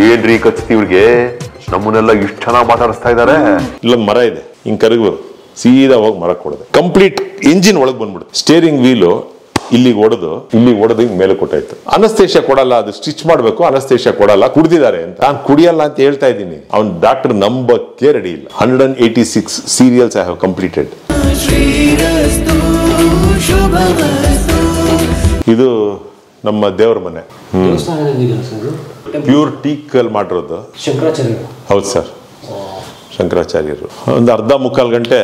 ಏನ್ರಿ ಕಚ್ತಿ ಇವ್ರಿಗೆ ನಮ್ಮನ್ನೆಲ್ಲ ಇಷ್ಟ ಚೆನ್ನಾಗಿ ಮಾತಾಡಿಸ್ತಾ ಇದಾರೆ. ಇಲ್ಲೊಂದು ಮರ ಇದೆ, ಹಿಂಗ್ ಕರಗು ಸೀದಾ ಹೋಗಿ ಮರ ಕೊಡೋದು. ಕಂಪ್ಲೀಟ್ ಇಂಜಿನ್ ಒಳಗೆ ಬಂದ್ಬಿಡುತ್ತೆ. ಸ್ಟೇರಿಂಗ್ ವೀಲು ಇಲ್ಲಿಗೆ ಹೊಡೆದು ಹಿಂಗ್ ಮೇಲೆ ಕೊಟ್ಟಾಯ್ತು. ಅನಸ್ತೇಷಿಯಾ ಕೊಡಲ್ಲ, ಅದು ಸ್ಟಿಚ್ ಮಾಡ್ಬೇಕು, ಅನಸ್ತೇಷಿಯಾ ಕೊಡಲ್ಲ, ಕುಡ್ದಿದ್ದಾರೆ ಅಂತ. ನಾನು ಕುಡಿಯಲ್ಲ ಅಂತ ಹೇಳ್ತಾ ಇದ್ದೀನಿ. ಅವ್ನ್ ಡಾಕ್ಟರ್ ನಂಬಕ್ಕೆ ರೆಡಿ ಇಲ್ಲ. 186 ಸೀರಿಯಲ್ಸ್ ಐ ಹ್ಯಾವ್ ಕಂಪ್ಲೀಟೆಡ್. ಇದು ನಮ್ಮ ದೇವರ ಮನೆ. ಪ್ಯೂರ್ ಟೀಕ್ ಅಲ್ಲಿ ಮಾಡಿರೋದು. ಹೌದು ಸರ್, ಶಂಕರಾಚಾರ್ಯರು. ಒಂದು ಅರ್ಧ ಮುಕ್ಕಾಲು ಗಂಟೆ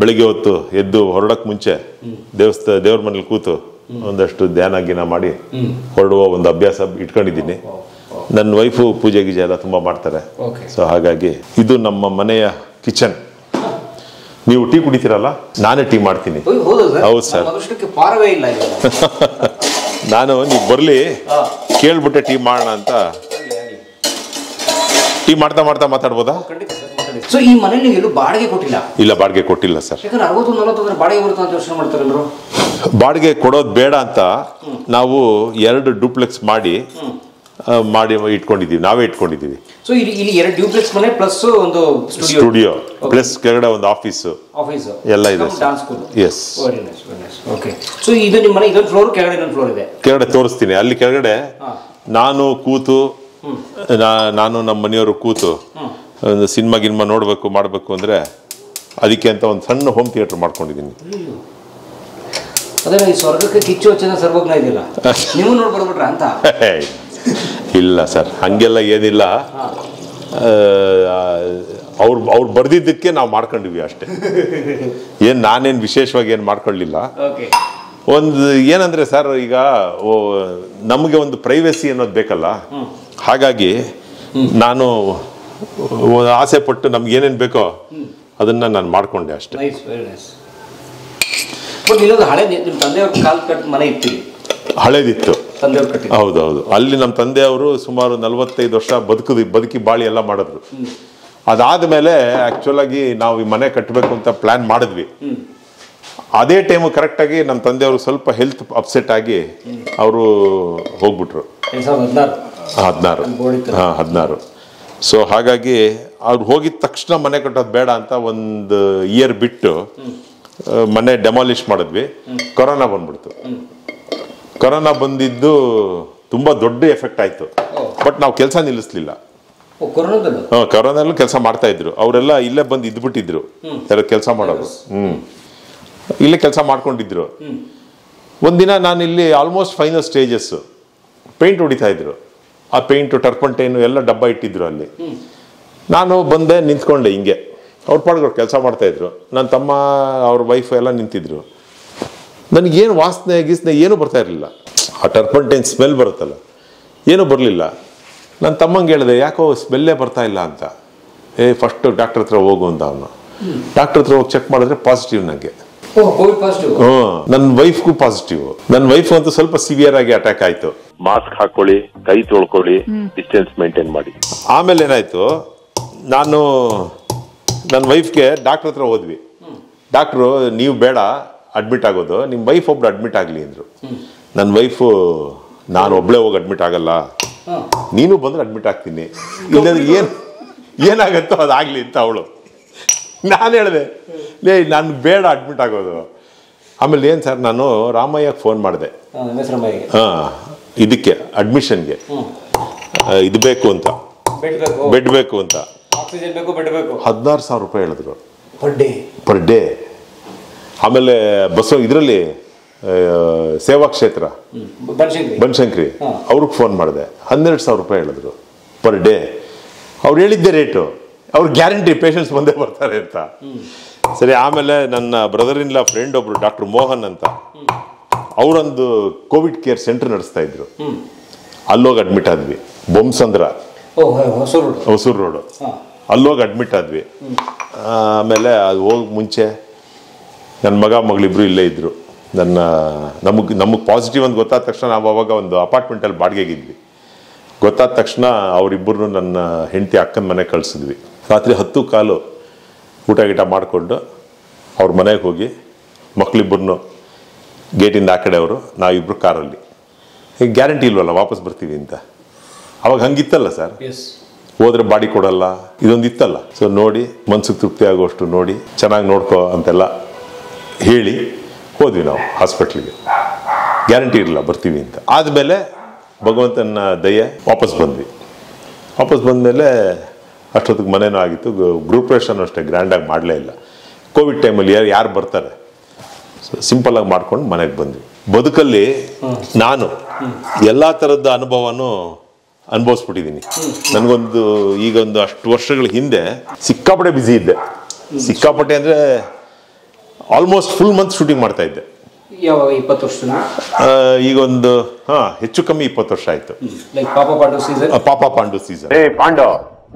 ಬೆಳಿಗ್ಗೆ ಹೊತ್ತು ಎದ್ದು ಹೊರಡಕ್ ಮುಂಚೆ ದೇವ್ರ ಮನೇಲಿ ಕೂತು ಒಂದಷ್ಟು ಧ್ಯಾನ ಗಿನ ಮಾಡಿ ಹೊರಡುವ ಒಂದು ಅಭ್ಯಾಸ ಇಟ್ಕೊಂಡಿದ್ದೀನಿ. ನನ್ನ ವೈಫು ಪೂಜೆ ಗೀಜೆ ಎಲ್ಲ ತುಂಬಾ ಮಾಡ್ತಾರೆ. ಸೊ ಹಾಗಾಗಿ ಇದು ನಮ್ಮ ಮನೆಯ ಕಿಚನ್. ನೀವು ಟೀ ಕುಡಿತೀರಲ್ಲ, ನಾನೇ ಟೀ ಮಾಡ್ತೀನಿ. ಹೌದು ಸರ್. ನಾನು ನೀವು ಬರ್ಲಿ ಕೇಳ್ಬಿಟ್ಟೆ ಟೀ ಮಾಡೋಣ ಅಂತ. ಟೀ ಮಾಡ್ತಾ ಮಾಡ್ತಾ ಮಾತಾಡ್ಬೋದಾ? ಸೊ ಈ ಮನೆಯಲ್ಲಿ ಎಲ್ಲೂ ಬಾಡಿಗೆ ಕೊಟ್ಟಿಲ್ಲ? ಇಲ್ಲ, ಬಾಡಿಗೆ ಕೊಟ್ಟಿಲ್ಲ ಸರ್. ಬಾಡಿಗೆ ಬರುತ್ತೆ ಅಂತ ಯೋಚನೆ ಮಾಡ್ತಾರೆ ಎಲ್ಲರೂ. ಬಾಡಿಗೆ ಕೊಡೋದು ಬೇಡ ಅಂತ ನಾವು 2 ಡೂಪ್ಲೆಕ್ಸ್ ಮಾಡಿ ಇಟ್ಕೊಂಡಿದೀವಿ, ನಾವೇ ಇಟ್ಕೊಂಡಿದೀವಿ. ಸೊ ಇಲ್ಲಿ 2 ಡ್ಯೂಪ್ಲೆಕ್ಸ್ ಮನೆ ಪ್ಲಸ್ ಒಂದು ಸ್ಟುಡಿಯೋ ಪ್ಲಸ್ ಕೆಳಗಡೆ ಒಂದು ಆಫೀಸ್ ಎಲ್ಲ ಇದೆ. ಎಸ್. ಓಕೆ. ಸೊ ಇದು ನಿಮ್ಮ ಮನೆ ಇದೊಂದು ಫ್ಲೋರ್, ಕೆಳಗಡೆ ಇನ್ನೊಂದು ಫ್ಲೋರ್ ಇದೆ. ಕೆಳಗಡೆ ತೋರಿಸ್ತೀನಿ. ಅಲ್ಲಿ ಕೆಳಗಡೆ ನಾನು ಕೂತು, ನಾನು ನಮ್ಮ ಮನೆಯವರು ಕೂತು ಒಂದು ಸಿನಿಮಾ ಗಿನ್ಮಾ ನೋಡ್ಬೇಕು ಮಾಡಬೇಕು ಅಂದ್ರೆ ಅದಕ್ಕೆ ಅಂತ ಒಂದು ಸಣ್ಣ ಹೋಮ್ ಥಿಯೇಟರ್ ಮಾಡ್ಕೊಂಡಿದ್ದೀನಿ. ಅದೇ ಈ ಸ್ವರ್ಗಕ್ಕೆ ಕಿಚ್ಚು ಹಚ್ಚಿದ ಸರ್ವಜ್ಞ ಇದೆಯಲ್ಲ, ನೀವು ನೋಡ್ಬರ್ಬಿಟ್ರ ಅಂತ? ಇಲ್ಲ ಸರ್, ಹಂಗೆಲ್ಲ ಏನಿಲ್ಲ. ಅವ್ರು ಬರ್ದಿದ್ದಕ್ಕೆ ನಾವು ಮಾಡ್ಕೊಂಡಿವಿ ಅಷ್ಟೇ. ನಾನೇನು ವಿಶೇಷವಾಗಿ ಏನು ಮಾಡ್ಕೊಳ್ಳಿಲ್ಲ. ಒಂದು ಏನಂದ್ರೆ ಸರ್, ಈಗ ನಮಗೆ ಒಂದು ಪ್ರೈವೇಸಿ ಅನ್ನೋದು ಬೇಕಲ್ಲ. ಹಾಗಾಗಿ ನಾನು ಆಸೆ ಪಟ್ಟು ನಮ್ಗೆ ಏನೇನು ಬೇಕೋ ಅದನ್ನ ನಾನು ಮಾಡ್ಕೊಂಡೆ ಅಷ್ಟೇ. ಹಳೇದಿತ್ತು. ಹೌದೌದು. ಅಲ್ಲಿ ನಮ್ಮ ತಂದೆಯವರು ಸುಮಾರು 45 ವರ್ಷ ಬದುಕಿ ಬಾಳಿ ಎಲ್ಲ ಮಾಡಿದ್ರು. ಅದಾದ್ಮೇಲೆ ಆಕ್ಚುಲ್ ಆಗಿ ನಾವು ಈ ಮನೆ ಕಟ್ಟಬೇಕು ಅಂತ ಪ್ಲಾನ್ ಮಾಡಿದ್ವಿ. ಅದೇ ಟೈಮು ಕರೆಕ್ಟ್ ಆಗಿ ನಮ್ಮ ತಂದೆಯವರು ಸ್ವಲ್ಪ ಹೆಲ್ತ್ ಅಪ್ಸೆಟ್ ಆಗಿ ಅವರು ಹೋಗ್ಬಿಟ್ರು. 16. ಸೊ ಹಾಗಾಗಿ ಅವ್ರು ಹೋಗಿದ ತಕ್ಷಣ ಮನೆ ಕಟ್ಟೋದು ಬೇಡ ಅಂತ ಒಂದು ಇಯರ್ ಬಿಟ್ಟು ಮನೆ ಡೆಮಾಲಿಷ್ ಮಾಡಿದ್ವಿ. ಕೊರೋನಾ ಬಂದ್ಬಿಡ್ತು. ಕೊರೋನಾ ಬಂದಿದ್ದು ತುಂಬಾ ದೊಡ್ಡ ಎಫೆಕ್ಟ್ ಆಯ್ತು. ಬಟ್ ನಾವು ಕೆಲಸ ನಿಲ್ಲಿಸ್ಲಿಲ್ಲ. ಕೊರೋನಲ್ಲೂ ಕೆಲಸ ಮಾಡ್ತಾ ಇದ್ರು. ಅವರೆಲ್ಲ ಇಲ್ಲೇ ಬಂದು ಇದ್ಬಿಟ್ಟಿದ್ರು ಕೆಲಸ ಮಾಡೋರು. ಇಲ್ಲೇ ಕೆಲಸ ಮಾಡ್ಕೊಂಡಿದ್ರು. ಒಂದಿನ ನಾನು ಇಲ್ಲಿ ಆಲ್ಮೋಸ್ಟ್ ಫೈನಲ್ ಸ್ಟೇಜಸ್ ಪೇಂಟ್ ಹೊಡಿತಾ ಇದ್ರು. ಆ ಪೇಂಟು ಟರ್ಪಂಟೈನು ಎಲ್ಲ ಡಬ್ಬ ಇಟ್ಟಿದ್ರು ಅಲ್ಲಿ. ನಾನು ಬಂದೆ, ನಿಂತ್ಕೊಂಡೆ ಹಿಂಗೆ. ಅವ್ರ ಪಾಡ್ಗಳು ಕೆಲಸ ಮಾಡ್ತಾ ಇದ್ರು. ನನ್ನ ತಮ್ಮ ಅವ್ರ ವೈಫ್ ಎಲ್ಲ ನಿಂತಿದ್ರು. ನನಗೇನು ವಾಸನೆ ಗೀಸನೆ ಏನೂ ಬರ್ತಾ ಇರಲಿಲ್ಲ. ಆ ಟರ್ಪಂಟೈನ್ ಸ್ಮೆಲ್ ಬರುತ್ತಲ್ಲ, ಏನೂ ಬರಲಿಲ್ಲ. ನನ್ನ ತಮ್ಮಂಗೆ ಹೇಳಿದೆ, ಯಾಕೋ ಸ್ಮೆಲ್ಲೇ ಬರ್ತಾ ಇಲ್ಲ ಅಂತ. ಫಸ್ಟ್ ಡಾಕ್ಟರ್ ಹತ್ರ ಹೋಗು ಅಂತ. ಅವನು ಡಾಕ್ಟರ್ ಹತ್ರ ಹೋಗಿ ಚೆಕ್ ಮಾಡಿದ್ರೆ ಪಾಸಿಟಿವ್ ನನಗೆ. ನನ್ನ ವೈಫ್ಗೂ ಪಾಸಿಟಿವ್. ನನ್ನ ವೈಫ್ ಅಂತೂ ಸ್ವಲ್ಪ ಸಿವಿಯರ್ ಆಗಿ ಅಟ್ಯಾಕ್ ಆಯ್ತು. ಮಾಸ್ಕ್ ಹಾಕೊಳ್ಳಿ, ಕೈ ತೊಳ್ಕೊಳ್ಳಿ, ಡಿಸ್ಟೆನ್ಸ್ ಮೇಂಟೈನ್ ಮಾಡಿ. ಆಮೇಲೆ ಏನಾಯ್ತು, ನಾನು ನನ್ನ ವೈಫ್ಗೆ ಡಾಕ್ಟರ್ ಹತ್ರ ಹೋದ್ವಿ. ಡಾಕ್ಟ್ರು, ನೀವು ಬೇಡ ಅಡ್ಮಿಟ್ ಆಗೋದು, ನಿಮ್ಮ ವೈಫ್ ಒಬ್ರು ಅಡ್ಮಿಟ್ ಆಗಲಿ ಅಂದ್ರು. ನನ್ನ ವೈಫು, ನಾನು ಒಬ್ಳೆ ಹೋಗಿ ಅಡ್ಮಿಟ್ ಆಗಲ್ಲ, ನೀನು ಬಂದ್ರೆ ಅಡ್ಮಿಟ್ ಆಗ್ತೀನಿ, ಇಲ್ಲಾಂದ್ರೆ ಏನಾಗತ್ತೋ ಅದಾಗ್ಲಿ ಅಂತ ಅವಳು. ನಾನು ಹೇಳಿದೆ, ನಾನು ಬೇಡ ಅಡ್ಮಿಟ್ ಆಗೋದು. ಆಮೇಲೆ ಏನು ಸರ್, ನಾನು ರಾಮಯ್ಯಗೆ ಫೋನ್ ಮಾಡಿದೆ. ಇದಕ್ಕೆ ಅಡ್ಮಿಷನ್ಗೆ ಇದು ಬೇಕು ಅಂತ, ಬೆಡ್ ಬೇಕು ಅಂತ. 16,000 ರೂಪಾಯಿ ಹೇಳಿದ್ರು ಪರ್ ಡೇ. ಆಮೇಲೆ ಇದರಲ್ಲಿ ಸೇವಾ ಕ್ಷೇತ್ರ ಬನಶಂಕರಿ ಅವ್ರಿಗೆ ಫೋನ್ ಮಾಡಿದೆ. 12,000 ರೂಪಾಯಿ ಹೇಳಿದ್ರು ಪರ್ ಡೇ. ಅವ್ರು ಹೇಳಿದ್ದೆ ರೇಟು. ಅವ್ರು ಗ್ಯಾರಂಟಿ ಪೇಷಂಟ್ಸ್ ಬಂದೇ ಬರ್ತಾರೆ ಅಂತ. ಸರಿ. ಆಮೇಲೆ ನನ್ನ ಬ್ರದರ್ ಇನ್ ಲಾ ಫ್ರೆಂಡ್ ಒಬ್ರು ಡಾಕ್ಟರ್ ಮೋಹನ್ ಅಂತ, ಅವರೊಂದು ಕೋವಿಡ್ ಕೇರ್ ಸೆಂಟರ್ ನಡೆಸ್ತಾ ಇದ್ರು. ಅಲ್ಲೋಗಿ ಅಡ್ಮಿಟ್ ಆದ್ವಿ. ಬೊಮ್ಮಸಂದ್ರ, ಹೊಸೂರು ರೋಡು. ಅಲ್ಲೋಗಿ ಅಡ್ಮಿಟ್ ಆದ್ವಿ. ಆಮೇಲೆ ಅದು ಹೋಗಿ ಮುಂಚೆ ನನ್ನ ಮಗಳಿಬ್ರು ಇಲ್ಲೇ ಇದ್ರು. ನಮಗೆ ಪಾಸಿಟಿವ್ ಅಂತ ಗೊತ್ತಾದ ತಕ್ಷಣ ನಾವು ಅವಾಗ ಒಂದು ಅಪಾರ್ಟ್ಮೆಂಟಲ್ಲಿ ಬಾಡಿಗೆಗಿದ್ವಿ. ಗೊತ್ತಾದ ತಕ್ಷಣ ಅವರಿಬ್ಬರು ನನ್ನ ಹೆಂಡತಿ ಅಕ್ಕನ ಮನೆಗೆ ಕಳಿಸಿದ್ವಿ. ರಾತ್ರಿ 10:15 ಊಟ ಗೀಟ ಮಾಡಿಕೊಂಡು ಅವ್ರ ಮನೆಗೆ ಹೋಗಿ ಮಕ್ಕಳಿಬ್ಬರನ್ನು ಗೇಟಿಂದ ಆ ಕಡೆ ಅವರು, ನಾವಿಬ್ಬರು ಕಾರಲ್ಲಿ. ಈಗ ಗ್ಯಾರಂಟಿ ಇಲ್ವಲ್ಲ ವಾಪಸ್ ಬರ್ತೀವಿ ಅಂತ. ಅವಾಗ ಹಂಗಿತ್ತಲ್ಲ ಸರ್, ಎಸ್ ಹೋದ್ರೆ ಬಾಡಿ ಕೊಡಲ್ಲ, ಇದೊಂದು ಇತ್ತಲ್ಲ. ಸೊ ನೋಡಿ ಮನ್ಸಿಗೆ ತೃಪ್ತಿ ಆಗುವಷ್ಟು ನೋಡಿ ಚೆನ್ನಾಗಿ ನೋಡ್ಕೋ ಅಂತೆಲ್ಲ ಹೇಳಿ ಹೋದ್ವಿ ನಾವು ಹಾಸ್ಪಿಟ್ಲಿಗೆ. ಗ್ಯಾರಂಟಿ ಇರಲಿಲ್ಲ ಬರ್ತೀವಿ ಅಂತ. ಆದಮೇಲೆ ಭಗವಂತನ ದಯೆ ವಾಪಸ್ ಬಂದ್ವಿ. ವಾಪಸ್ ಬಂದಮೇಲೆ ಅಷ್ಟೊತ್ತಿಗೆ ಮನೇನೂ ಆಗಿತ್ತು. ಗ್ರೂಪ್ರೇಷನ್ ಅಷ್ಟೇ ಗ್ರ್ಯಾಂಡಾಗಿ ಮಾಡಲೇ ಇಲ್ಲ. ಕೋವಿಡ್ ಟೈಮಲ್ಲಿ ಯಾರು ಬರ್ತಾರೆ, ಸಿಂಪಲ್ಲಾಗಿ ಮಾಡ್ಕೊಂಡು ಮನೆಗೆ ಬಂದ್ವಿ. ಬದುಕಲ್ಲಿ ನಾನು ಎಲ್ಲ ಥರದ ಅನುಭವನೂ ಅನುಭವಿಸ್ಬಿಟ್ಟಿದ್ದೀನಿ. ನನಗೊಂದು ಈಗ ಒಂದು ಅಷ್ಟು ವರ್ಷಗಳ ಹಿಂದೆ ಸಿಕ್ಕಾಪಟ್ಟೆ ಬ್ಯುಸಿ ಇದ್ದೆ. ಸಿಕ್ಕಾಪಟ್ಟೆ ಅಂದರೆ ಆಲ್ಮೋಸ್ಟ್ ಫುಲ್ ಮಂತ್ ಶೂಟಿಂಗ್ ಮಾಡ್ತಾ ಇದ್ದೆ. ಯಾವಾಗ 20 ವರ್ಷನ? ಈಗ ಒಂದು ಹೆಚ್ಚು ಕಮ್ಮಿ 20 ವರ್ಷ ಆಯ್ತು. ಲೈಕ್ ಪಾಪ ಪಾಂಡು ಸೀಸನ್. ಪಾಂಡು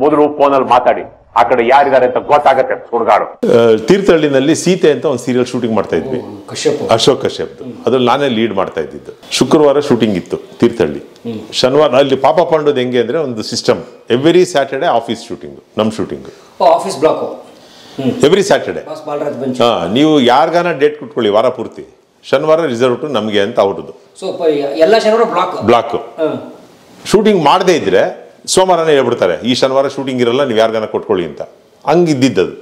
ಮೊದಲು ಫೋನಲ್ಲಿ ಮಾತಾಡಿ, ಆ ಕಡೆ ಯಾರಿದ್ದಾರೆ ಅಂತ ಗೊತ್ತಾಗತ್ತೆ ಸುಡ್ಗಾಡು. ತೀರ್ಥಹಳ್ಳಿನಲ್ಲಿ ಸೀತೆ ಅಂತ ಒಂದು ಸೀರಿಯಲ್ ಶೂಟಿಂಗ್ ಮಾಡ್ತಾ ಇದ್ವಿ, ಅಶೋಕ್ ಕಶ್ಯಪ್. ಅದ್ರಲ್ಲಿ ನಾನೇ ಲೀಡ್ ಮಾಡ್ತಾ ಇದ್ದಿದ್ದು. ಶುಕ್ರವಾರ ಶೂಟಿಂಗ್ ಇತ್ತು ತೀರ್ಥಹಳ್ಳಿ. ಶನಿವಾರ ಅಲ್ಲಿ ಪಾಪ ಪಾಂಡುದು ಹೆಂಗೆ ಅಂದ್ರೆ ಒಂದು system, every Saturday office shooting, ನಮ್ shooting office block every Saturday. ನೀವು ಯಾರಿಗಾನ ಡೇಟ್ ಕೊಟ್ಕೊಳ್ಳಿ ವಾರ ಪೂರ್ತಿ, ಶನಿವಾರ ರಿಸರ್ವ್ ಟು ನಮಗೆ ಅಂತ ಅವ್ರದ್ದು. ಎಲ್ಲ ಶನಿವಾರ ಬ್ಲಾಕ್ ಶೂಟಿಂಗ್ ಮಾಡದೇ ಇದ್ರೆ ಸೋಮವಾರನೇ ಹೇಳ್ಬಿಡ್ತಾರೆ, ಈ ಶನಿವಾರ ಶೂಟಿಂಗ್ ಇರಲ್ಲ, ನೀವು ಯಾರಿಗಾನ ಕೊಟ್ಕೊಳ್ಳಿ ಅಂತ. ಹಂಗಿದ್ದದ್ದು.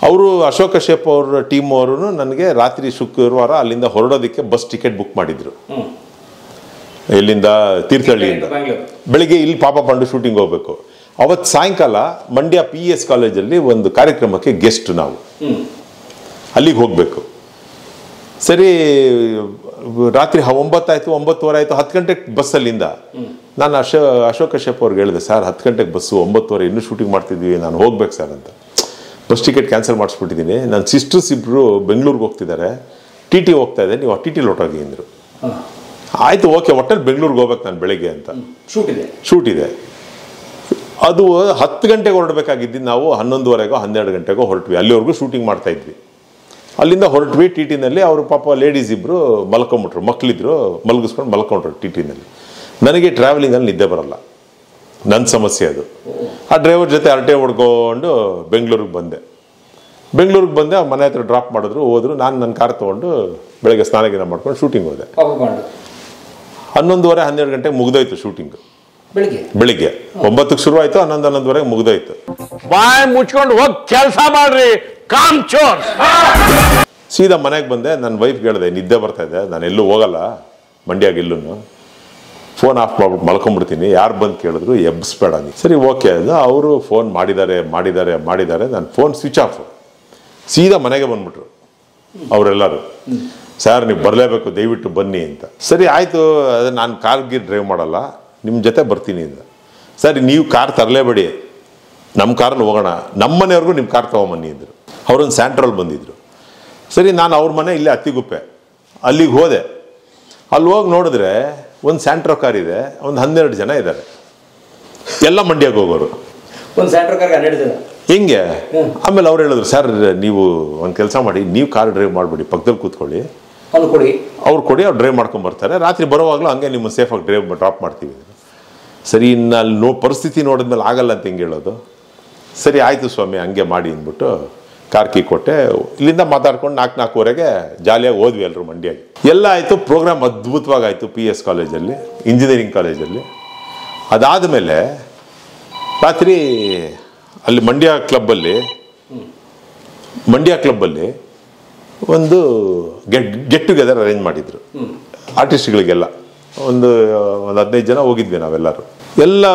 ಅವರು ಅಶೋಕ್ ಕಶ್ಯಪ್ ಅವ್ರ ಟೀಮ್ ಅವರು ನನಗೆ ರಾತ್ರಿ ಶುಕ್ರವಾರ ಅಲ್ಲಿಂದ ಹೊರಡೋದಕ್ಕೆ ಬಸ್ ಟಿಕೆಟ್ ಬುಕ್ ಮಾಡಿದ್ರು. ಇಲ್ಲಿಂದ ತೀರ್ಥಹಳ್ಳಿಯಿಂದ ಬೆಳಿಗ್ಗೆ ಇಲ್ಲಿ ಪಾಪ ಪಾಂಡು ಶೂಟಿಂಗ್ ಹೋಗ್ಬೇಕು. ಅವತ್ತು ಸಾಯಂಕಾಲ ಮಂಡ್ಯ PES ಕಾಲೇಜಲ್ಲಿ ಒಂದು ಕಾರ್ಯಕ್ರಮಕ್ಕೆ ಗೆಸ್ಟ್ ನಾವು, ಅಲ್ಲಿಗೆ ಹೋಗ್ಬೇಕು. ಸರಿ, ರಾತ್ರಿ 9 ಆಯ್ತು, 9:15 ಆಯ್ತು, 10 ಗಂಟೆಗೆ ಬಸ್ಸಲ್ಲಿಂದ ನಾನು ಅಶೋಕ್ ಕಶ್ಯಪ್ ಅವ್ರಿಗೆ ಹೇಳಿದೆ, ಸರ್ 10 ಗಂಟೆಗೆ ಬಸ್ಸು, 9:15 ಇನ್ನೂ ಶೂಟಿಂಗ್ ಮಾಡ್ತಿದ್ವಿ, ನಾನು ಹೋಗ್ಬೇಕು ಸರ್ ಅಂತ. ಬಸ್ ಟಿಕೆಟ್ ಕ್ಯಾನ್ಸಲ್ ಮಾಡಿಸ್ಬಿಟ್ಟಿದ್ದೀನಿ, ನನ್ನ ಸಿಸ್ಟರ್ಸ್ ಇಬ್ಬರು ಬೆಂಗಳೂರಿಗೆ ಹೋಗ್ತಿದ್ದಾರೆ, TT ಹೋಗ್ತಾ ಇದೆ, ನೀವು TT ಲೊಟ್ಟೋಗಿ ಅಂದರು. ಆಯಿತು, ಓಕೆ, ಒಟ್ಟಲ್ಲಿ ಬೆಂಗಳೂರಿಗೆ ಹೋಗ್ಬೇಕು ನಾನು ಬೆಳಗ್ಗೆ ಅಂತ. ಶೂಟ್ ಇದೆ. ಅದು 10 ಗಂಟೆಗೆ ಹೊರಡಬೇಕಾಗಿದ್ದು ನಾವು 11:15ಗೋ 12 ಗಂಟೆಗೋ ಹೊರಟ್ವಿ. ಅಲ್ಲಿವರೆಗೂ ಶೂಟಿಂಗ್ ಮಾಡ್ತಾ ಇದ್ವಿ. ಅಲ್ಲಿಂದ ಹೊರಟ್ವಿ. TTನಲ್ಲಿ ಅವರು ಪಾಪ ಲೇಡೀಸ್ ಇಬ್ಬರು ಮಲ್ಕೊಂಬಿಟ್ರು, ಮಕ್ಕಳಿದ್ರು, ಮಲಗಿಸ್ಕೊಂಡು ಮಲ್ಕೊಂಡ್ರು TTನಲ್ಲಿ. ನನಗೆ ಟ್ರಾವೆಲಿಂಗಲ್ಲಿ ನಿದ್ದೆ ಬರಲ್ಲ, ನನ್ನ ಸಮಸ್ಯೆ ಅದು. ಆ ಡ್ರೈವರ್ ಜೊತೆ ಹರಟೆ ಹೊಡ್ಕೊಂಡು ಬೆಂಗಳೂರಿಗೆ ಬಂದೆ. ಮನೆ ಹತ್ರ ಡ್ರಾಪ್ ಮಾಡಿದ್ರು, ಹೋದ್ರು. ನಾನು ನನ್ನ ಕಾರ್ ತೊಗೊಂಡು ಬೆಳಗ್ಗೆ ಸ್ನಾನಗಿನ ಮಾಡ್ಕೊಂಡು ಶೂಟಿಂಗ್ ಹೋದೆ. 11:30 12 ಗಂಟೆಗೆ ಮುಗ್ದೋಯ್ತು ಶೂಟಿಂಗ್. ಬೆಳಿಗ್ಗೆ 9ಕ್ಕೆ ಶುರು ಆಯ್ತು, 11:30 ಮುಗ್ದೋಯ್ತು. ಬಾಯ್ ಮುಚ್ಕೊಂಡು ಹೋಗಿ ಕೆಲಸ ಮಾಡ್ರಿ, ಕಾಮ್ ಚೋರ್. ಸೀದಾ ಮನೆಗೆ ಬಂದೆ. ನನ್ನ ವೈಫ್ಗೆ ಹೇಳಿದೆ, ನಿದ್ದೆ ಬರ್ತಾ ಇದೆ, ನಾನು ಎಲ್ಲೂ ಹೋಗಲ್ಲ ಮಂಡ್ಯಾಗ, ಎಲ್ಲೂ ಫೋನ್ ಆಫ್ ಮಾಡ್ಬಿಟ್ಟು ಮಲ್ಕೊಂಡ್ಬಿಡ್ತೀನಿ, ಯಾರು ಬಂದು ಕೇಳಿದ್ರು ಎಬ್ಬಿಸ್ಬೇಡ ನೀ. ಸರಿ, ಓಕೆ ಅಂದ. ಅವರು ಫೋನ್ ಮಾಡಿದ್ದಾರೆ. ನನ್ನ ಫೋನ್ ಸ್ವಿಚ್ ಆಫ್. ಸೀದಾ ಮನೆಗೆ ಬಂದ್ಬಿಟ್ರು ಅವರೆಲ್ಲರೂ, ಸರ್ ನೀವು ಬರಲೇಬೇಕು, ದಯವಿಟ್ಟು ಬನ್ನಿ ಅಂತ. ಸರಿ ಆಯಿತು, ಅದೇ ನಾನು ಕಾರ್ಗೆ ಡ್ರೈವ್ ಮಾಡಲ್ಲ, ನಿಮ್ಮ ಜೊತೆ ಬರ್ತೀನಿ ಅಂತ. ಸರಿ, ನೀವು ಕಾರ್ ತರಲೇಬೇಡಿ, ನಮ್ಮ ಕಾರಲ್ಲಿ ಹೋಗೋಣ, ನಮ್ಮ ಮನೆಯವ್ರಿಗೂ ನಿಮ್ಮ ಕಾರ್ ತೊಗೊಂಬನ್ನಿ ಅಂದರು. ಅವರೊಂದು ಸ್ಯಾಂಟ್ರಲ್ಲಿ ಬಂದಿದ್ರು. ಸರಿ, ನಾನು ಅವ್ರ ಮನೆ ಇಲ್ಲೇ ಅತ್ತಿಗುಪ್ಪೆ, ಅಲ್ಲಿಗೆ ಹೋದೆ. ಅಲ್ಲಿ ಹೋಗಿ ನೋಡಿದ್ರೆ ಒಂದು ಸ್ಯಾಂಟ್ರೋ ಕಾರ್ ಇದೆ, ಒಂದು 12 ಜನ ಇದ್ದಾರೆ, ಎಲ್ಲ ಮಂಡ್ಯಕ್ಕೆ ಹೋಗೋರು. ಒಂದು ಸ್ಯಾಂಟ್ರೋ ಕಾರ್ಗೆ 12 ಜನ ಹಿಂಗೆ. ಆಮೇಲೆ ಅವ್ರು ಹೇಳಿದ್ರು, ಸರ್ ನೀವು ಒಂದು ಕೆಲಸ ಮಾಡಿ, ನೀವು ಕಾರ್ ಡ್ರೈವ್ ಮಾಡಿಬಿಡಿ, ಪಕ್ಕದಲ್ಲಿ ಕೂತ್ಕೊಳ್ಳಿ, ಅವ್ರು ಕೊಡಿ, ಅವ್ರು ಡ್ರೈವ್ ಮಾಡ್ಕೊಂಡು ಬರ್ತಾರೆ, ರಾತ್ರಿ ಬರೋವಾಗಲೂ ಹಂಗೆ ನಿಮ್ಮ ಸೇಫಾಗಿ ಡ್ರಾಪ್ ಮಾಡ್ತೀವಿ. ಸರಿ, ಇನ್ನು ಅಲ್ಲಿ ಪರಿಸ್ಥಿತಿ ನೋಡಿದ್ಮೇಲೆ ಆಗಲ್ಲ ಅಂತ ಹಿಂಗೆ ಹೇಳೋದು. ಸರಿ ಆಯಿತು ಸ್ವಾಮಿ, ಹಂಗೆ ಮಾಡಿ ಅಂದ್ಬಿಟ್ಟು ಕಾರ್ ಕೀ ಕೊಟ್ಟೆ. ಇಲ್ಲಿಂದ ಮಾತಾಡ್ಕೊಂಡು 4-4:15ಗೆ ಜಾಲಿಯಾಗಿ ಹೋದ್ವಿ ಎಲ್ಲರೂ ಮಂಡ್ಯಗೆ. ಎಲ್ಲ ಆಯಿತು. ಪ್ರೋಗ್ರಾಮ್ ಅದ್ಭುತವಾಗಿ ಆಯಿತು PES ಕಾಲೇಜಲ್ಲಿ, ಇಂಜಿನಿಯರಿಂಗ್ ಕಾಲೇಜಲ್ಲಿ. ಅದಾದಮೇಲೆ ರಾತ್ರಿ ಅಲ್ಲಿ ಮಂಡ್ಯ ಕ್ಲಬ್ಬಲ್ಲಿ ಒಂದು ಗೆಟ್ ಟುಗೆದರ್ ಅರೇಂಜ್ ಮಾಡಿದ್ರು ಆರ್ಟಿಸ್ಟ್ಗಳಿಗೆಲ್ಲ. ಒಂದು 15 ಜನ ಹೋಗಿದ್ವಿ ನಾವೆಲ್ಲರೂ. ಎಲ್ಲ